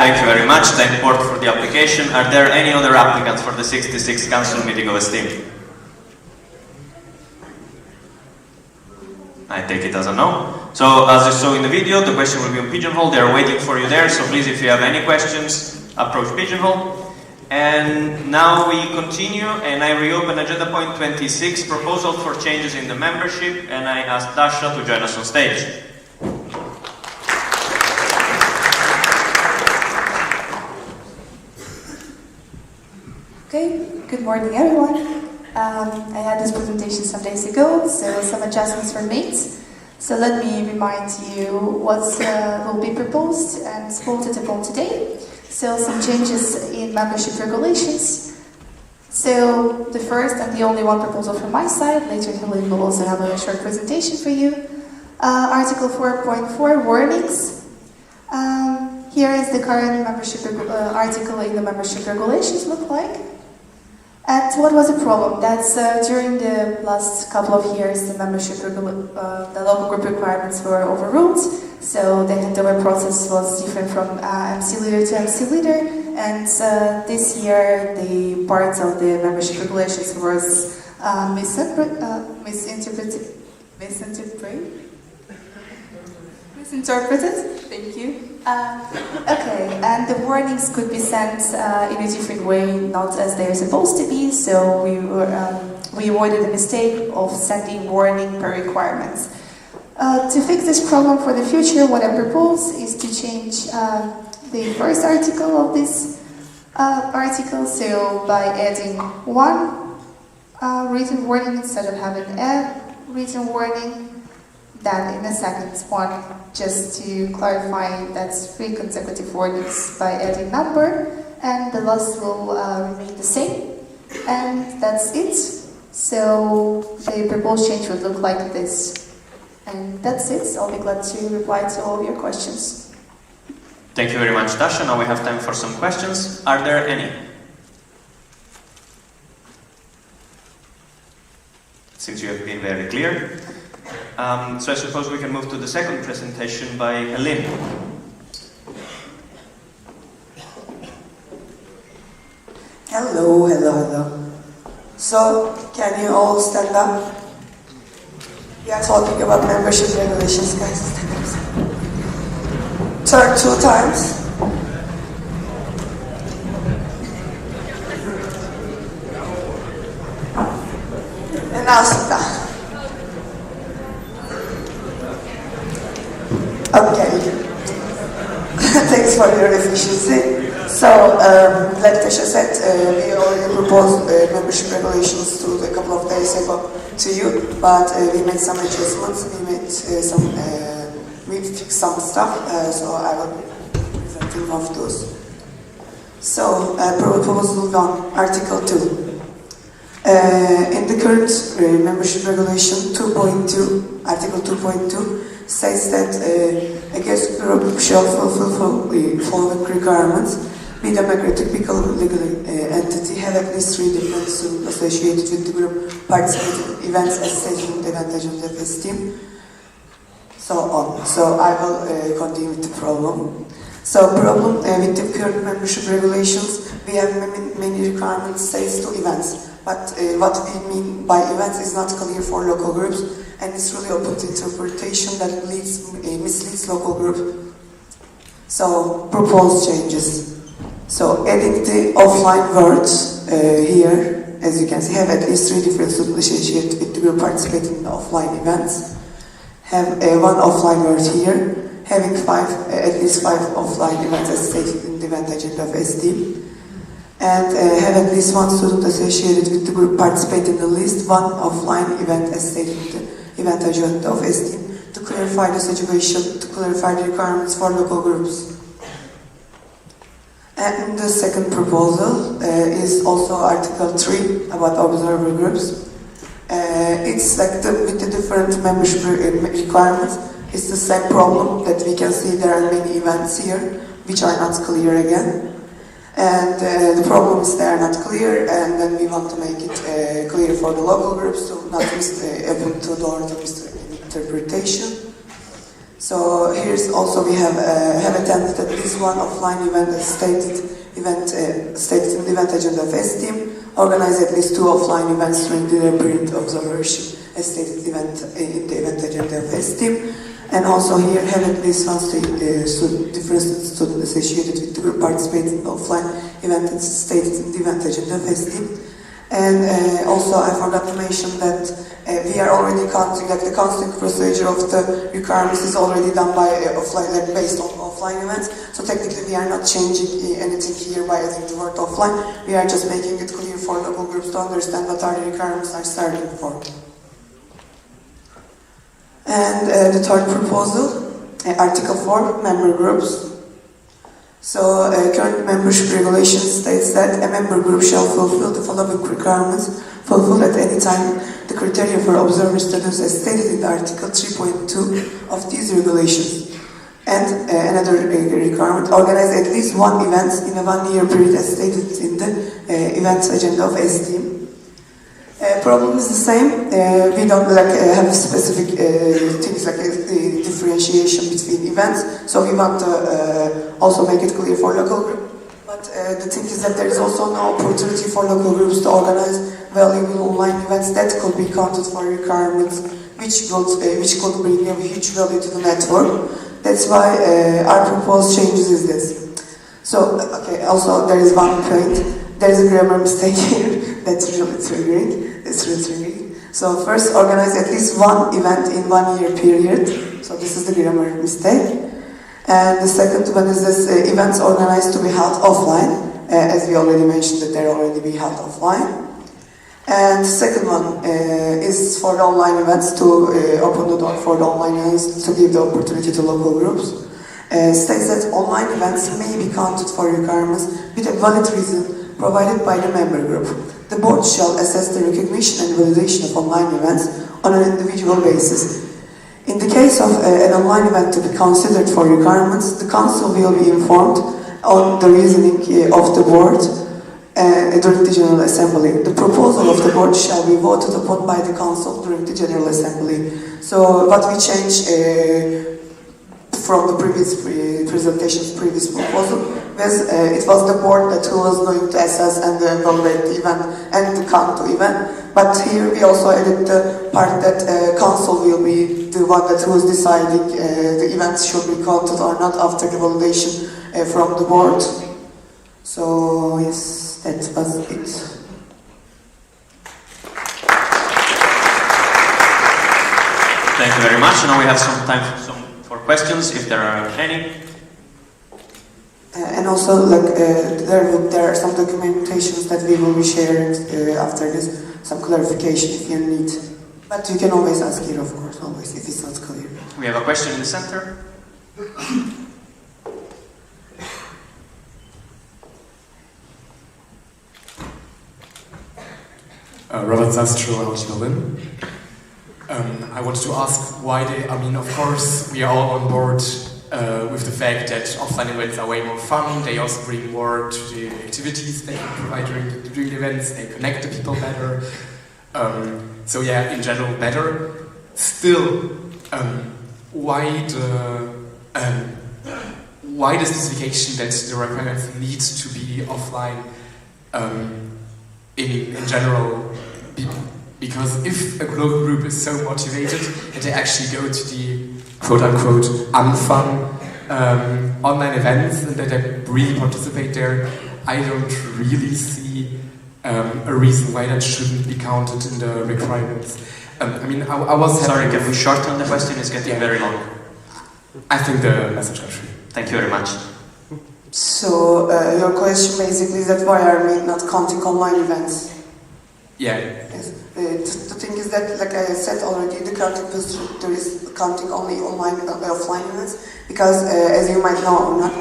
Thank you very much. Thank Porto for the application. Are there any other applicants for the 66th Council Meeting of Esteem? I take it as a no. So, as you saw in the video, the question will be on Pigeonhole. They are waiting for you there, so please, if you have any questions, approach Pigeonhole. And now we continue, and I reopen agenda point 26, proposal for changes in the membership, and I ask Dasha to join us on stage. Okay, good morning everyone. I had this presentation some days ago, so some adjustments were made. So let me remind you what will be proposed and voted upon today. So some changes in membership regulations. So the first and the only one proposal from my side, later Helene will also have a short presentation for you. Article 4.4, warnings. Here is the current membership article in the membership regulations look like. And what was the problem? That's during the last couple of years, the the local group requirements were overruled. So the handover process was different from MC leader to MC leader, and this year the part of the membership regulations was misinterpreted. Thank you. Okay, and the warnings could be sent in a different way, not as they are supposed to be. So we avoided the mistake of sending warning per requirements. To fix this problem for the future, what I propose is to change the first article of this article. So by adding one written warning instead of having a written warning. Then in the second one, just to clarify, that's 3 consecutive warnings by adding number, and the last will remain the same. And that's it. So the proposed change would look like this. And that's it. I'll be glad to reply to all of your questions. Thank you very much, Dasha. Now we have time for some questions. Are there any? Since you have been very clear. So I suppose we can move to the second presentation by Helene. Hello, hello, hello. So, can you all stand up? We are talking about membership regulations, guys. Stand up. Turn 2 times. And now sit down. Okay. Thanks for your efficiency. So, like Tasha said, we already proposed membership regulations a couple of days ago to you, but we made some adjustments. We fixed some stuff. So I will be presenting of those. So, proposal 1, Article 2. In the current membership regulation 2.2, Article 2.2 says that a guest group shall fulfill the following requirements: be democratic, become legal entity, have at least 3 different students associated with the group, participate in events as stated in the advantage of the esteem, so on. So I will continue with the problem. So problem with the current membership regulations, we have many requirements says to events. But what we mean by events is not clear for local groups, and it's really open to interpretation that misleads local groups. So, proposed changes. So, adding the offline words here, as you can see, have at least 3 different students associated with the group participating in the offline events. Have 1 offline word here, having at least 5 offline events as stated in the event agenda of SD. And have at least 1 student associated with the group participate in at least 1 offline event as stated in the event agenda of SD to clarify the situation, to clarify the requirements for local groups. And the second proposal is also Article 3 about observer groups. It's like with the different membership requirements, it's the same problem that we can see there are many events here which are not clear again. And the problem is they are not clear, and then we want to make it clear for the local groups to not open the door to misinterpretation. So here's also we have attended at least 1 offline event as stated in the event agenda of STEAM, organize at least 2 offline events during the period of observership as stated in the event agenda of STEAM. And also here have at least 1 different student associated with the group participating in the offline event as stated in the event agenda of STEAM. And also I forgot to mention that we are already counting, like the counting procedure of the requirements is already done by offline, like based on offline events. So technically we are not changing anything here by adding the word offline. We are just making it clear for local groups to understand what are the requirements are starting for. And the third proposal, Article 4, member groups. So current membership regulation states that a member group shall fulfill the following requirements, fulfill at any time the criteria for observer status as stated in Article 3.2 of these regulations. And another requirement, organize at least 1 event in a 1-year period as stated in the event agenda of STEAM. Problem is the same. We don't have specific things like the differentiation between events, so we want to also make it clear for local group. But But the thing is that there is also no opportunity for local groups to organize valuable online events that could be counted for requirements, which could bring a huge value to the network. That's why our proposed changes is this. So, okay, also there is one point. There is a grammar mistake here that's really triggering. So first, organize at least one event in 1 year period. So this is the grammar mistake. And the second one is this, events organized to be held offline, as we already mentioned that they already be held offline. And the second one is for the online events to open the door for the online events to give the opportunity to local groups. States that online events may be counted for requirements with a valid reason provided by the member group. The board shall assess the recognition and validation of online events on an individual basis. In the case of an online event to be considered for requirements, the Council will be informed on the reasoning of the board during the General Assembly. The proposal of the board shall be voted upon by the Council during the General Assembly. So what we changed from the previous previous proposal was it was the board that who was going to assess and evaluate the event and to count the event. But here we also added the part that council will be the one that was deciding the events should be counted or not after the validation from the board. So yes, that was it. Thank you very much. Now we have some time for questions, if there are any. And also, like there are some documentations that we will be sharing after this, some clarification if you need. But you can always ask here, of course, always if it's not clear. We have a question in the center. Robert Zastro, LG Berlin. I wanted to ask why of course, we are all on board with the fact that offline events are way more fun. They also bring more to the activities they can provide during the events. They connect the people better. So yeah, in general, better. Still, why the specification that the requirements need to be offline in general? Because if a local group is so motivated that they actually go to the quote-unquote unfun online events and that they really participate there, I don't really see a reason why that shouldn't be counted in the requirements. I was... Sorry, can we shorten the question? It's getting very long. I think the message got through. Thank you very much. So, your question basically is that why are we not counting online events? Yeah. Yes. The thing is that, like I said already, the counting procedure is counting only online offline events, because as you might know or not,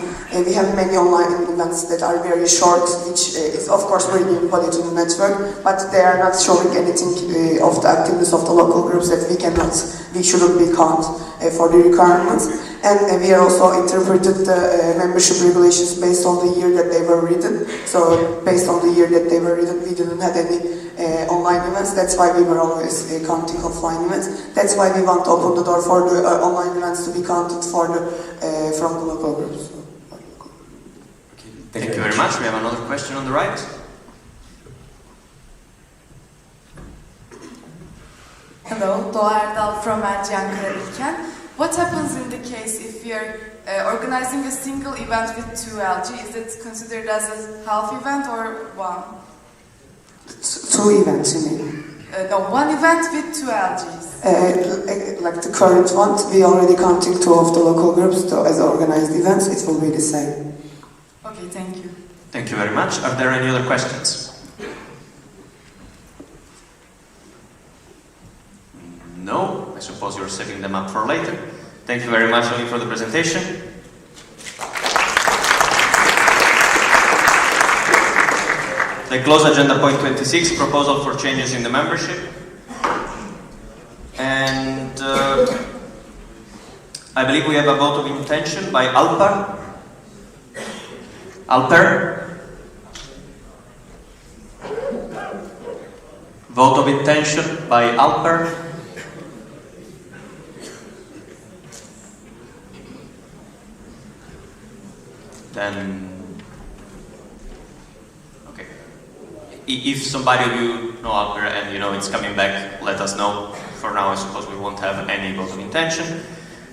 we have many online events that are very short, which is of course bringing value to the network, but they are not showing anything of the activeness of the local groups that we shouldn't be count for the requirements. And we are also interpreted the membership regulations based on the year that they were written. So based on the year that they were written, we didn't have any online events. That's why we were always counting offline events. That's why we want to open the door for the online events to be counted for the from the local groups. Thank you very much. We have another question on the right. Hello, Doğa Erdal from Ankara Bilken. What happens in the case if we are organizing a single event with 2 LG? Is it considered as a half event or one? 2 events, you mean? No, 1 event with 2 LGs. Like the current one, we already counting 2 of the local groups as organized events. It will be the same. Okay, thank you. Thank you very much. Are there any other questions? No, I suppose you're setting them up for later. Thank you very much, Oli, for the presentation. They close agenda point 26, proposal for changes in the membership. And I believe we have a vote of intention by Alper. Vote of intention by Alper. Then if somebody of you know out there and it's coming back, let us know. For now, I suppose we won't have any vote of intention.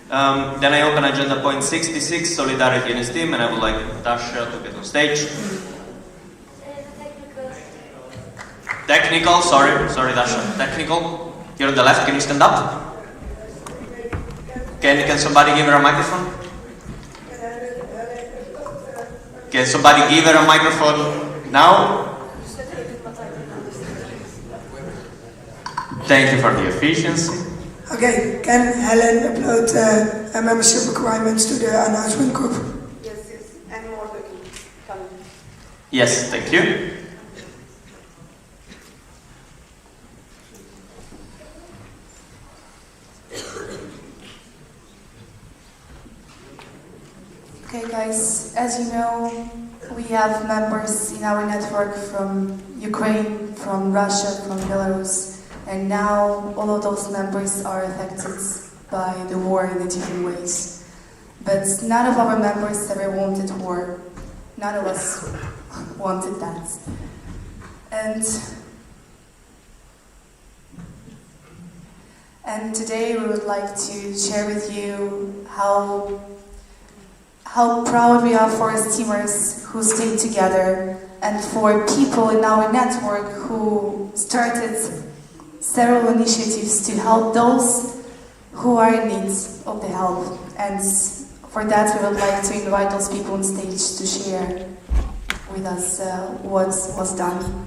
Then I open agenda point 66, solidarity and esteem, and I would like Dasha to get on stage. Technical, sorry Dasha, technical. Here on the left, can you stand up? Can somebody give her a microphone? Can somebody give her a microphone now? Thank you for the efficiency. Okay, can Helen upload membership requirements to the announcement group? Yes, and more documents coming. Yes, thank you. Okay guys, as you know, we have members in our network from Ukraine, from Russia, from Belarus, and now all of those members are affected by the war in different ways. But none of our members ever wanted war. None of us wanted that. And today we would like to share with you how proud we are for steamers who stayed together and for people in our network who started several initiatives to help those who are in need of the help. And for that we would like to invite those people on stage to share with us what was done.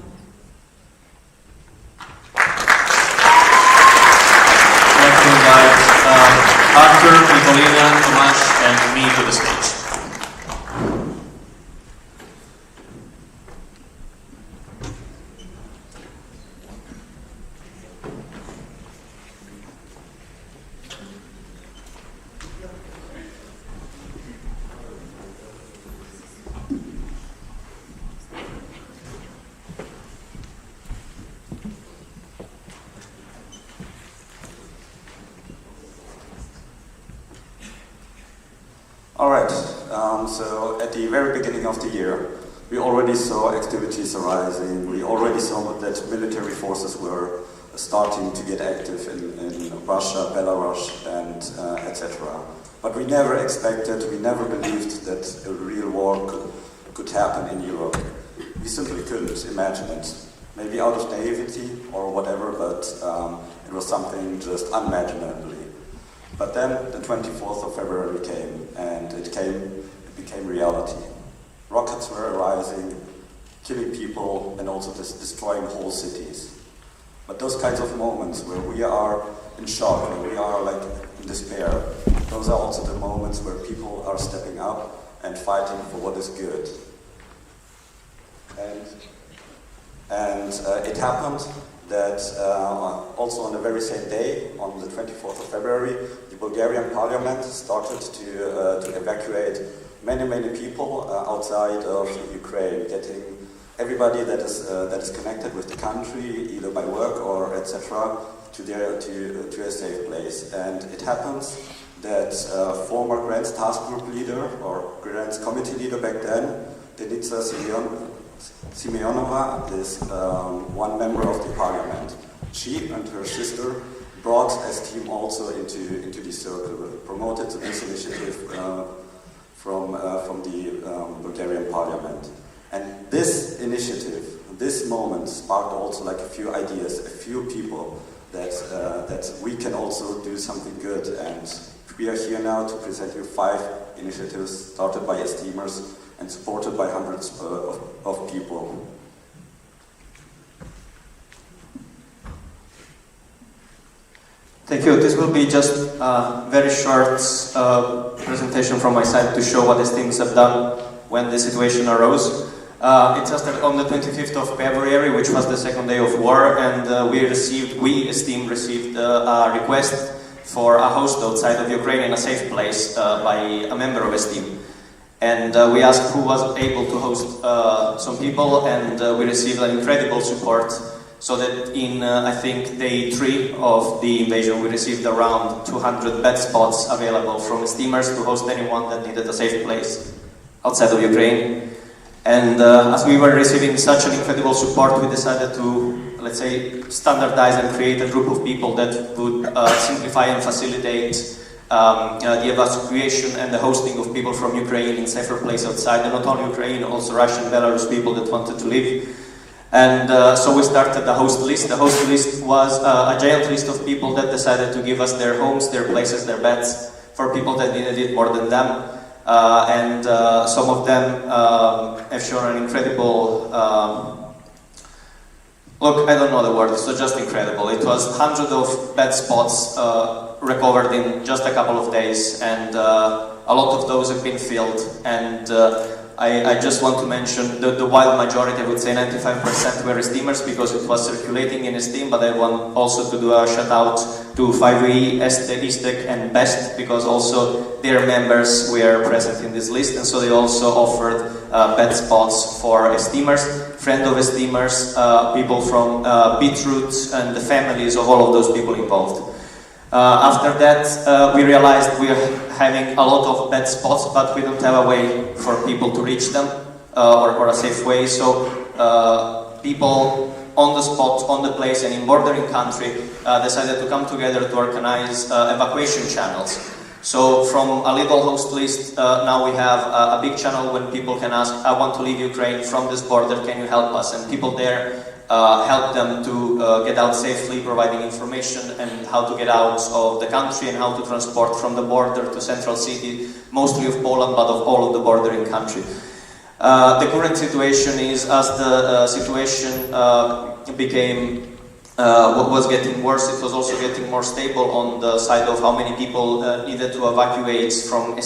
Let's invite Arthur, Nicolina, Tomas, and me to the stage. Alright, so at the very beginning of the year, we already saw activities arising, we already saw that military forces were starting to get active in Russia, Belarus, and etc. But we never expected, we never believed that a real war could happen in Europe. We simply couldn't imagine it. Maybe out of naivety or whatever, but it was something just unimaginably. But then the 24th of February came, and it became reality. Rockets were arising, killing people, and also destroying whole cities. But those kinds of moments where we are in shock, where we are like in despair, those are also the moments where people are stepping up and fighting for what is good. And it happened that also on the very same day, on the 24th of February, the Bulgarian parliament started to evacuate many people outside of Ukraine, getting everybody that is connected with the country, either by work or etc., to a safe place. And it happens that former Grants Task Group leader or Grants Committee leader back then, Denitsa Simeonova, is one member of the parliament. She and her sister brought esteem also into the circle, promoted this initiative from the Bulgarian parliament. And this initiative, this moment, sparked also like a few ideas, a few people that we can also do something good. And we are here now to present you 5 initiatives started by esteemers and supported by hundreds of people. Thank you. This will be just a very short presentation from my side to show what these teams have done when the situation arose. It just that on the 25th of February, which was the second day of war, and we, Esteem, received a request for a host outside of Ukraine in a safe place by a member of Esteem. And we asked who was able to host some people, and we received an incredible support, so that in, I think, day 3 of the invasion, we received around 200 bed spots available from steamers to host anyone that needed a safe place outside of Ukraine. And as we were receiving such an incredible support, we decided to, let's say, standardize and create a group of people that would simplify and facilitate the evacuation and the hosting of people from Ukraine in safer place outside, and not only Ukraine, also Russian, Belarus people that wanted to leave. And so we started the host list. The host list was a giant list of people that decided to give us their homes, their places, their beds for people that needed it more than them. And some of them have shown an incredible, look, I don't know the word, so just incredible. It was hundreds of bed spots recovered in just a couple of days, and a lot of those have been filled. And I just want to mention the wild majority, I would say 95% were steamers because it was circulating in Steam, but I want also to do a shout out to 5E, Istek and Best, because also their members were present in this list, and so they also offered bed spots for steamers, friend of steamers, people from Beetroot, and the families of all of those people involved. After that, we realized we are having a lot of bed spots, but we don't have a way for people to reach them, or a safe way, so people on the spot, on the place, and in bordering country decided to come together to organize evacuation channels. So from a little host list, now we have a big channel when people can ask, I want to leave Ukraine from this border, can you help us? And people there help them to get out safely, providing information and how to get out of the country and how to transport from the border to central city, mostly of Poland, but of all of the bordering country. The current situation is, as the situation was getting worse, it was also getting more stable on the side of how many people needed to evacuate from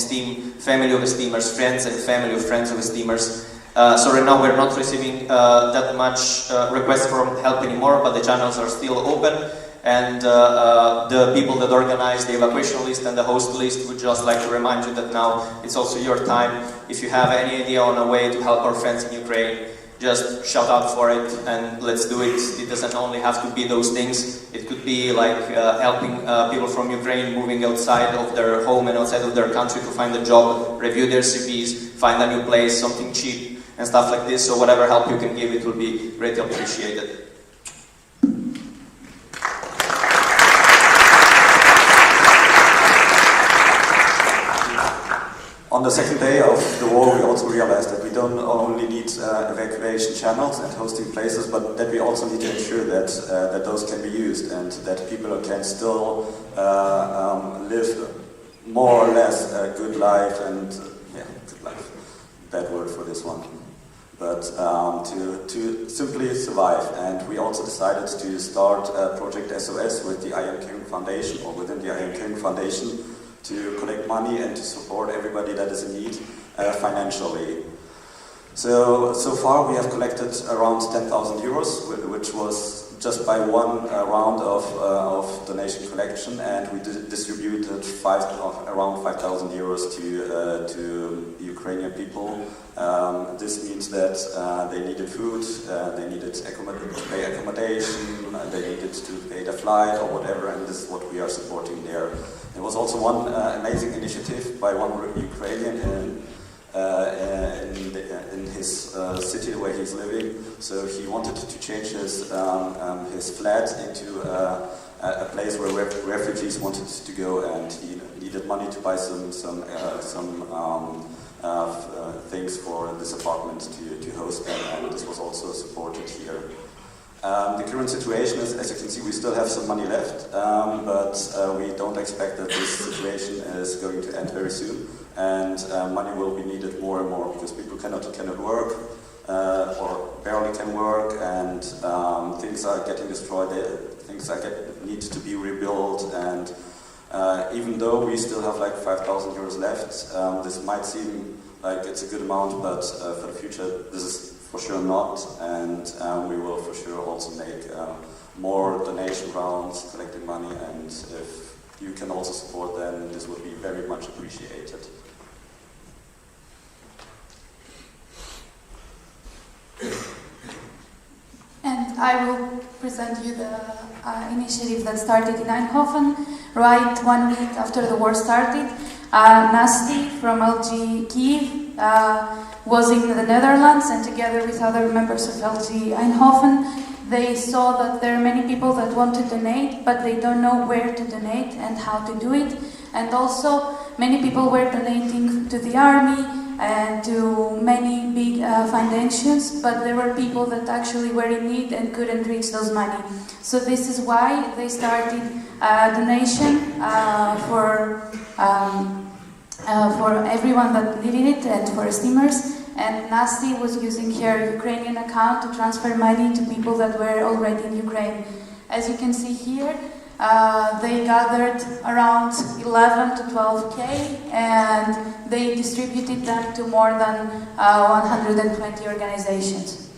family of steamers, friends and family of friends of steamers. So right now we're not receiving that much requests for help anymore, but the channels are still open, and the people that organize the evacuation list and the host list would just like to remind you that now it's also your time. If you have any idea on a way to help our friends in Ukraine, just shout out for it and let's do it. It doesn't only have to be those things. It could be like helping people from Ukraine moving outside of their home and outside of their country to find a job, review their CVs, find a new place, something cheap, and stuff like this. So whatever help you can give, it will be greatly appreciated. On the second day of the war, we also realized that we don't only need evacuation channels and hosting places, but that we also need to ensure that those can be used and that people can still live more or less a good life and, good life, bad word for this one. But to simply survive. And we also decided to start Project SOS with the I Am King Foundation, or within the I Am King Foundation, to collect money and to support everybody that is in need financially. So far we have collected around 10,000 euros, which was just by one round of donation collection, and we distributed around 5,000 euros to Ukrainian people. This means that they needed food, they needed to pay accommodation, they needed to pay the flight or whatever, and this is what we are supporting there. There was also one amazing initiative by one Ukrainian in his city where he's living. So he wanted to change his flat into a place where refugees wanted to go, and he needed money to buy some things for this apartment to host them, and this was also supported here. The current situation is, as you can see, we still have some money left, but we don't expect that this situation is going to end very soon, and money will be needed more and more because people cannot work or barely can work, and things are getting destroyed, things need to be rebuilt, and even though we still have like 5,000 euros left, this might seem like it's a good amount, but for the future this is for sure not, and we will for sure also make more donation rounds collecting money, and if you can also support them, this would be very much appreciated. And I will present you the initiative that started in Eindhoven, right 1 week after the war started. Nasty from LXIV was in the Netherlands, and together with other members of LG Eindhoven, they saw that there are many people that want to donate, but they don't know where to donate and how to do it. And also, many people were donating to the army and to many big foundations, but there were people that actually were in need and couldn't reach those money. So this is why they started a donation for everyone that needed it and for steamers. And Nasty was using her Ukrainian account to transfer money to people that were already in Ukraine. As you can see here, they gathered around 11 to 12K, and they distributed them to more than 120 organizations.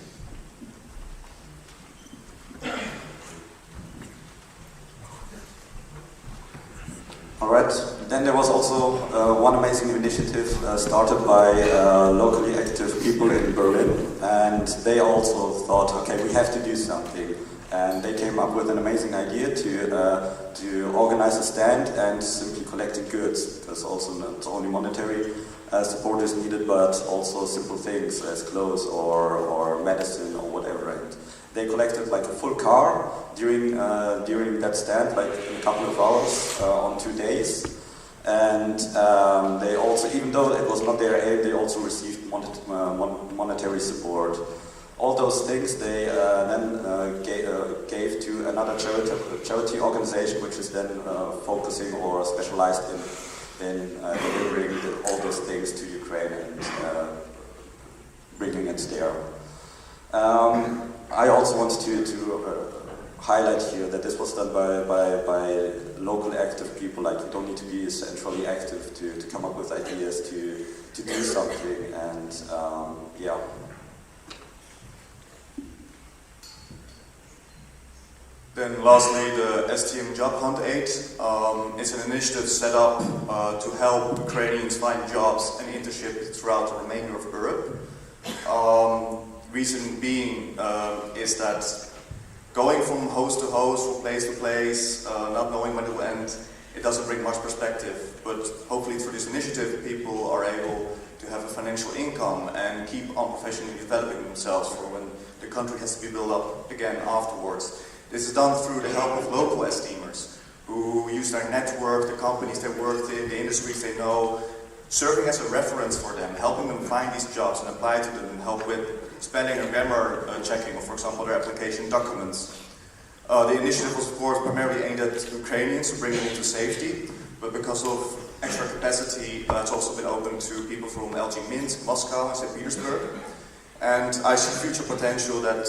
All right. Then there was also one amazing initiative started by locally active people in Berlin, and they also thought, okay, we have to do something. And they came up with an amazing idea to organize a stand and simply collecting goods, because also not only monetary support is needed, but also simple things as clothes or medicine or whatever. And they collected like a full car during that stand, like in a couple of hours on 2 days. And they also, even though it was not their aim, they also received monetary support. All those things they then gave to another charity organization, which is then focusing or specialized in delivering all those things to Ukraine and bringing it there. I also want to highlight here that this was done by local active people. Like, you don't need to be centrally active to come up with ideas to do something, and yeah. Then lastly, the STM Job Hunt Aid. It's an initiative set up to help Ukrainians find jobs and internships throughout the remainder of Europe. Reason being is that going from host to host, from place to place, not knowing when it will end, it doesn't bring much perspective. But hopefully through this initiative, people are able to have a financial income and keep on professionally developing themselves for when the country has to be built up again afterwards. This is done through the help of local STEAMers who use their network, the companies they work in, the industries they know, serving as a reference for them, helping them find these jobs and apply to them, and help with spelling and grammar checking, or for example their application documents. The initiative was of course primarily aimed at Ukrainians to bring them into safety, but because of extra capacity it's also been open to people from LG Minsk, Moscow and St. Petersburg. And I see future potential that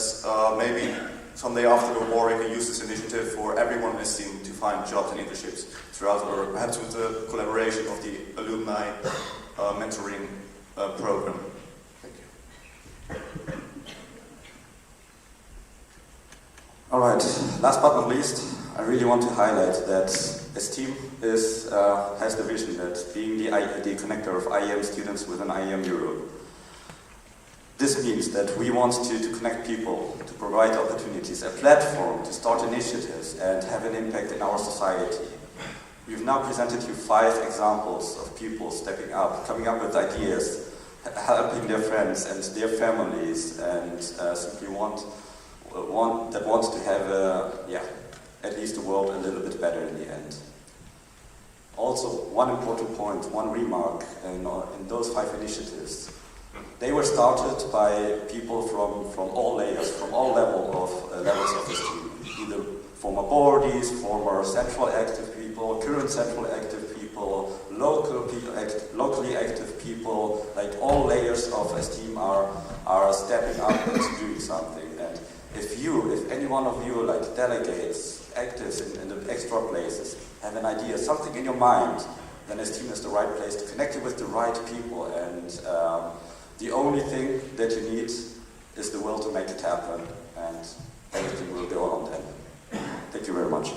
maybe someday after the war, we can use this initiative for everyone in this team to find jobs and internships throughout Europe, perhaps with the collaboration of the alumni mentoring program. Thank you. All right. Last but not least, I really want to highlight that this team has the vision that being the connector of IEM students within IEM Europe. This means that we want to connect people, to provide opportunities, a platform to start initiatives and have an impact in our society. We've now presented you 5 examples of people stepping up, coming up with ideas, helping their friends and their families, and simply want to have at least the world a little bit better in the end. Also, one important point, one remark in those 5 initiatives. They were started by people from all layers, from all levels of the team. Either former boardies, former central active people, current central active people, locally active people. Like, all layers of esteem are stepping up and doing something. And if any one of you, like delegates, actives in the extra places, have an idea, something in your mind, then esteem is the right place to connect you with the right people. And the only thing that you need is the will to make it happen, and everything will go on then. Thank you very much.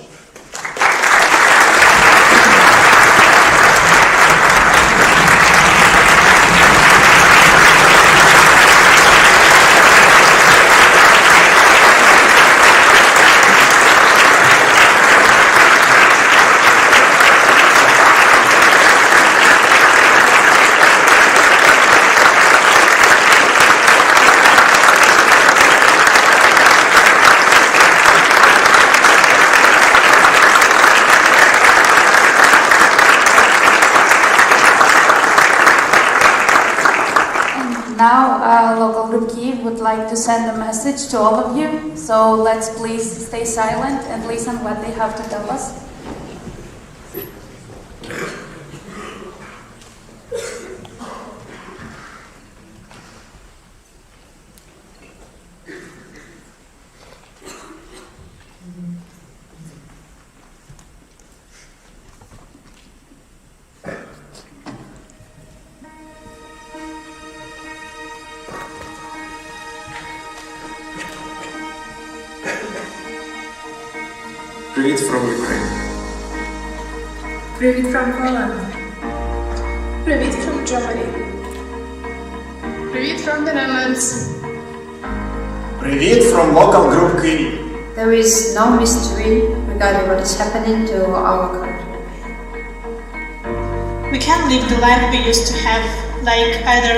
Group Kyiv would like to send a message to all of you. So let's please stay silent and listen what they have to tell us. Привіт from Ukraine. Привіт from Poland. Привіт from Germany. Привіт from the Netherlands. Привіт from local group Kyiv. There is no mystery regarding what is happening to our country. We can't live the life we used to have, like either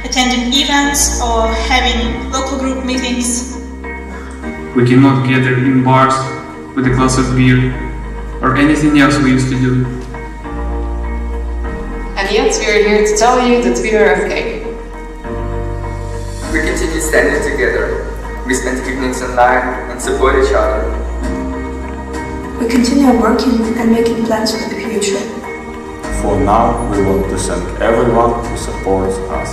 attending events or having local group meetings. We cannot gather in bars with a glass of beer or anything else we used to do. And yet we are here to tell you that we are okay. We continue standing together. We spend evenings online and support each other. We continue working and making plans for the future. For now, we want to thank everyone who supports us.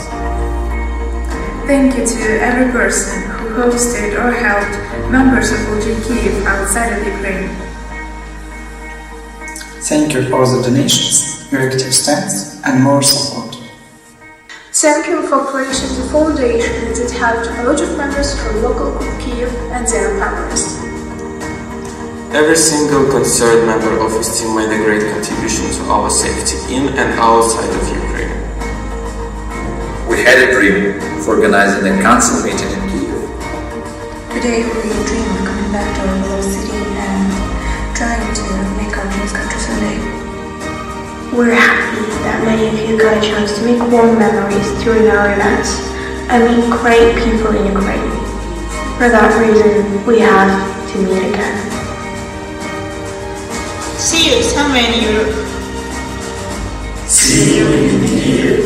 Thank you to every person who hosted or helped members of LG Kyiv outside of Ukraine. Thank you for the donations, your active stance, and more support. Thank you for creating the foundation that helped a lot of members from local group Kyiv and their families. Every single concerned member of his team made a great contribution to our safety in and outside of Ukraine. We had a dream of organizing a council meeting in Kyiv. Today we dream of coming back to our beloved city and trying to make our dreams come true someday. We're happy that many of you got a chance to make warm memories during our events and meet great people in Ukraine. For that reason, we have to meet again. See you somewhere in Europe. See you in Kyiv.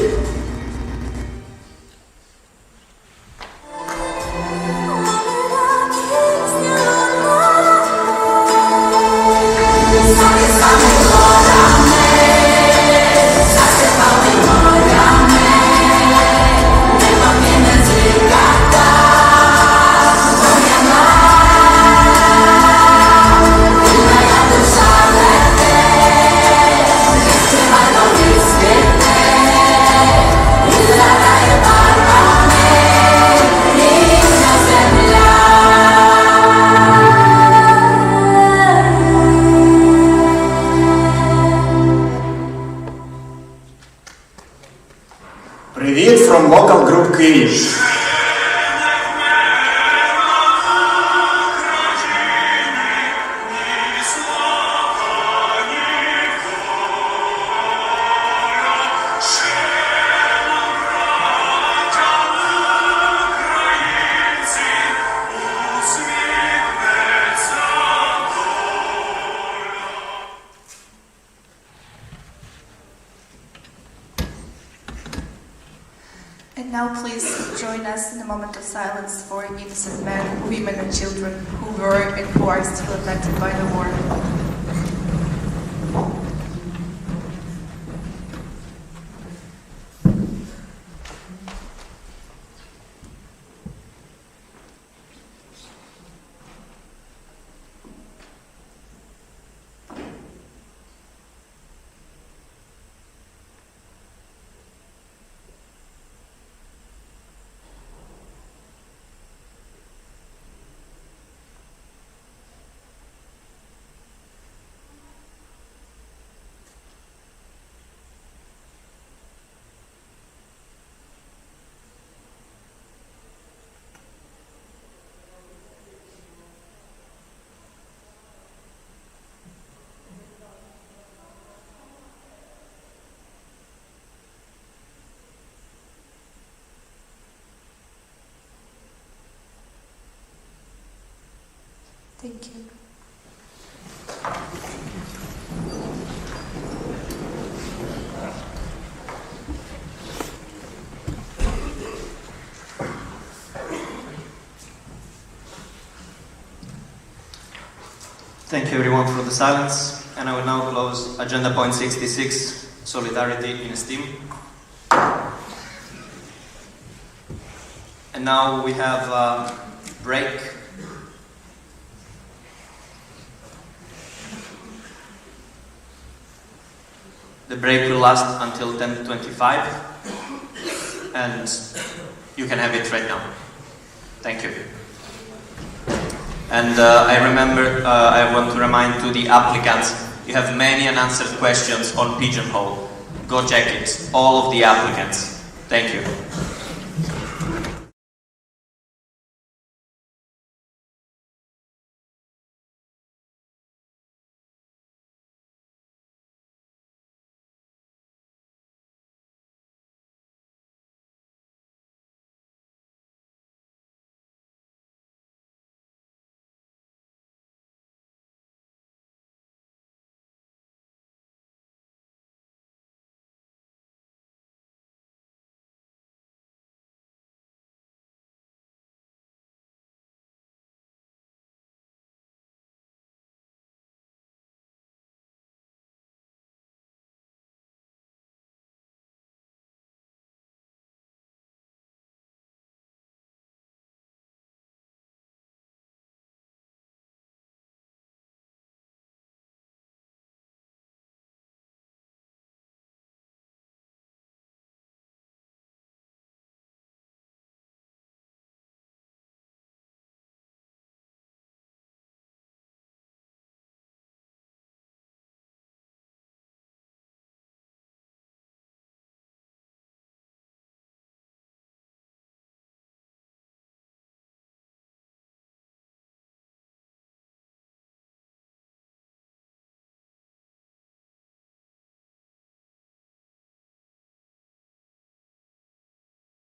Привіт from local group Kyiv. And now please join us in a moment of silence for innocent men, women and children who were and who are still affected by the war. Thank you. Thank you everyone for the silence, and I will now close agenda point 66, Solidarity in Esteem. And now we have a break. The break will last until 10:25, and you can have it right now. Thank you. And I want to remind to the applicants, you have many unanswered questions on Pigeonhole. Go check it, all of the applicants. Thank you.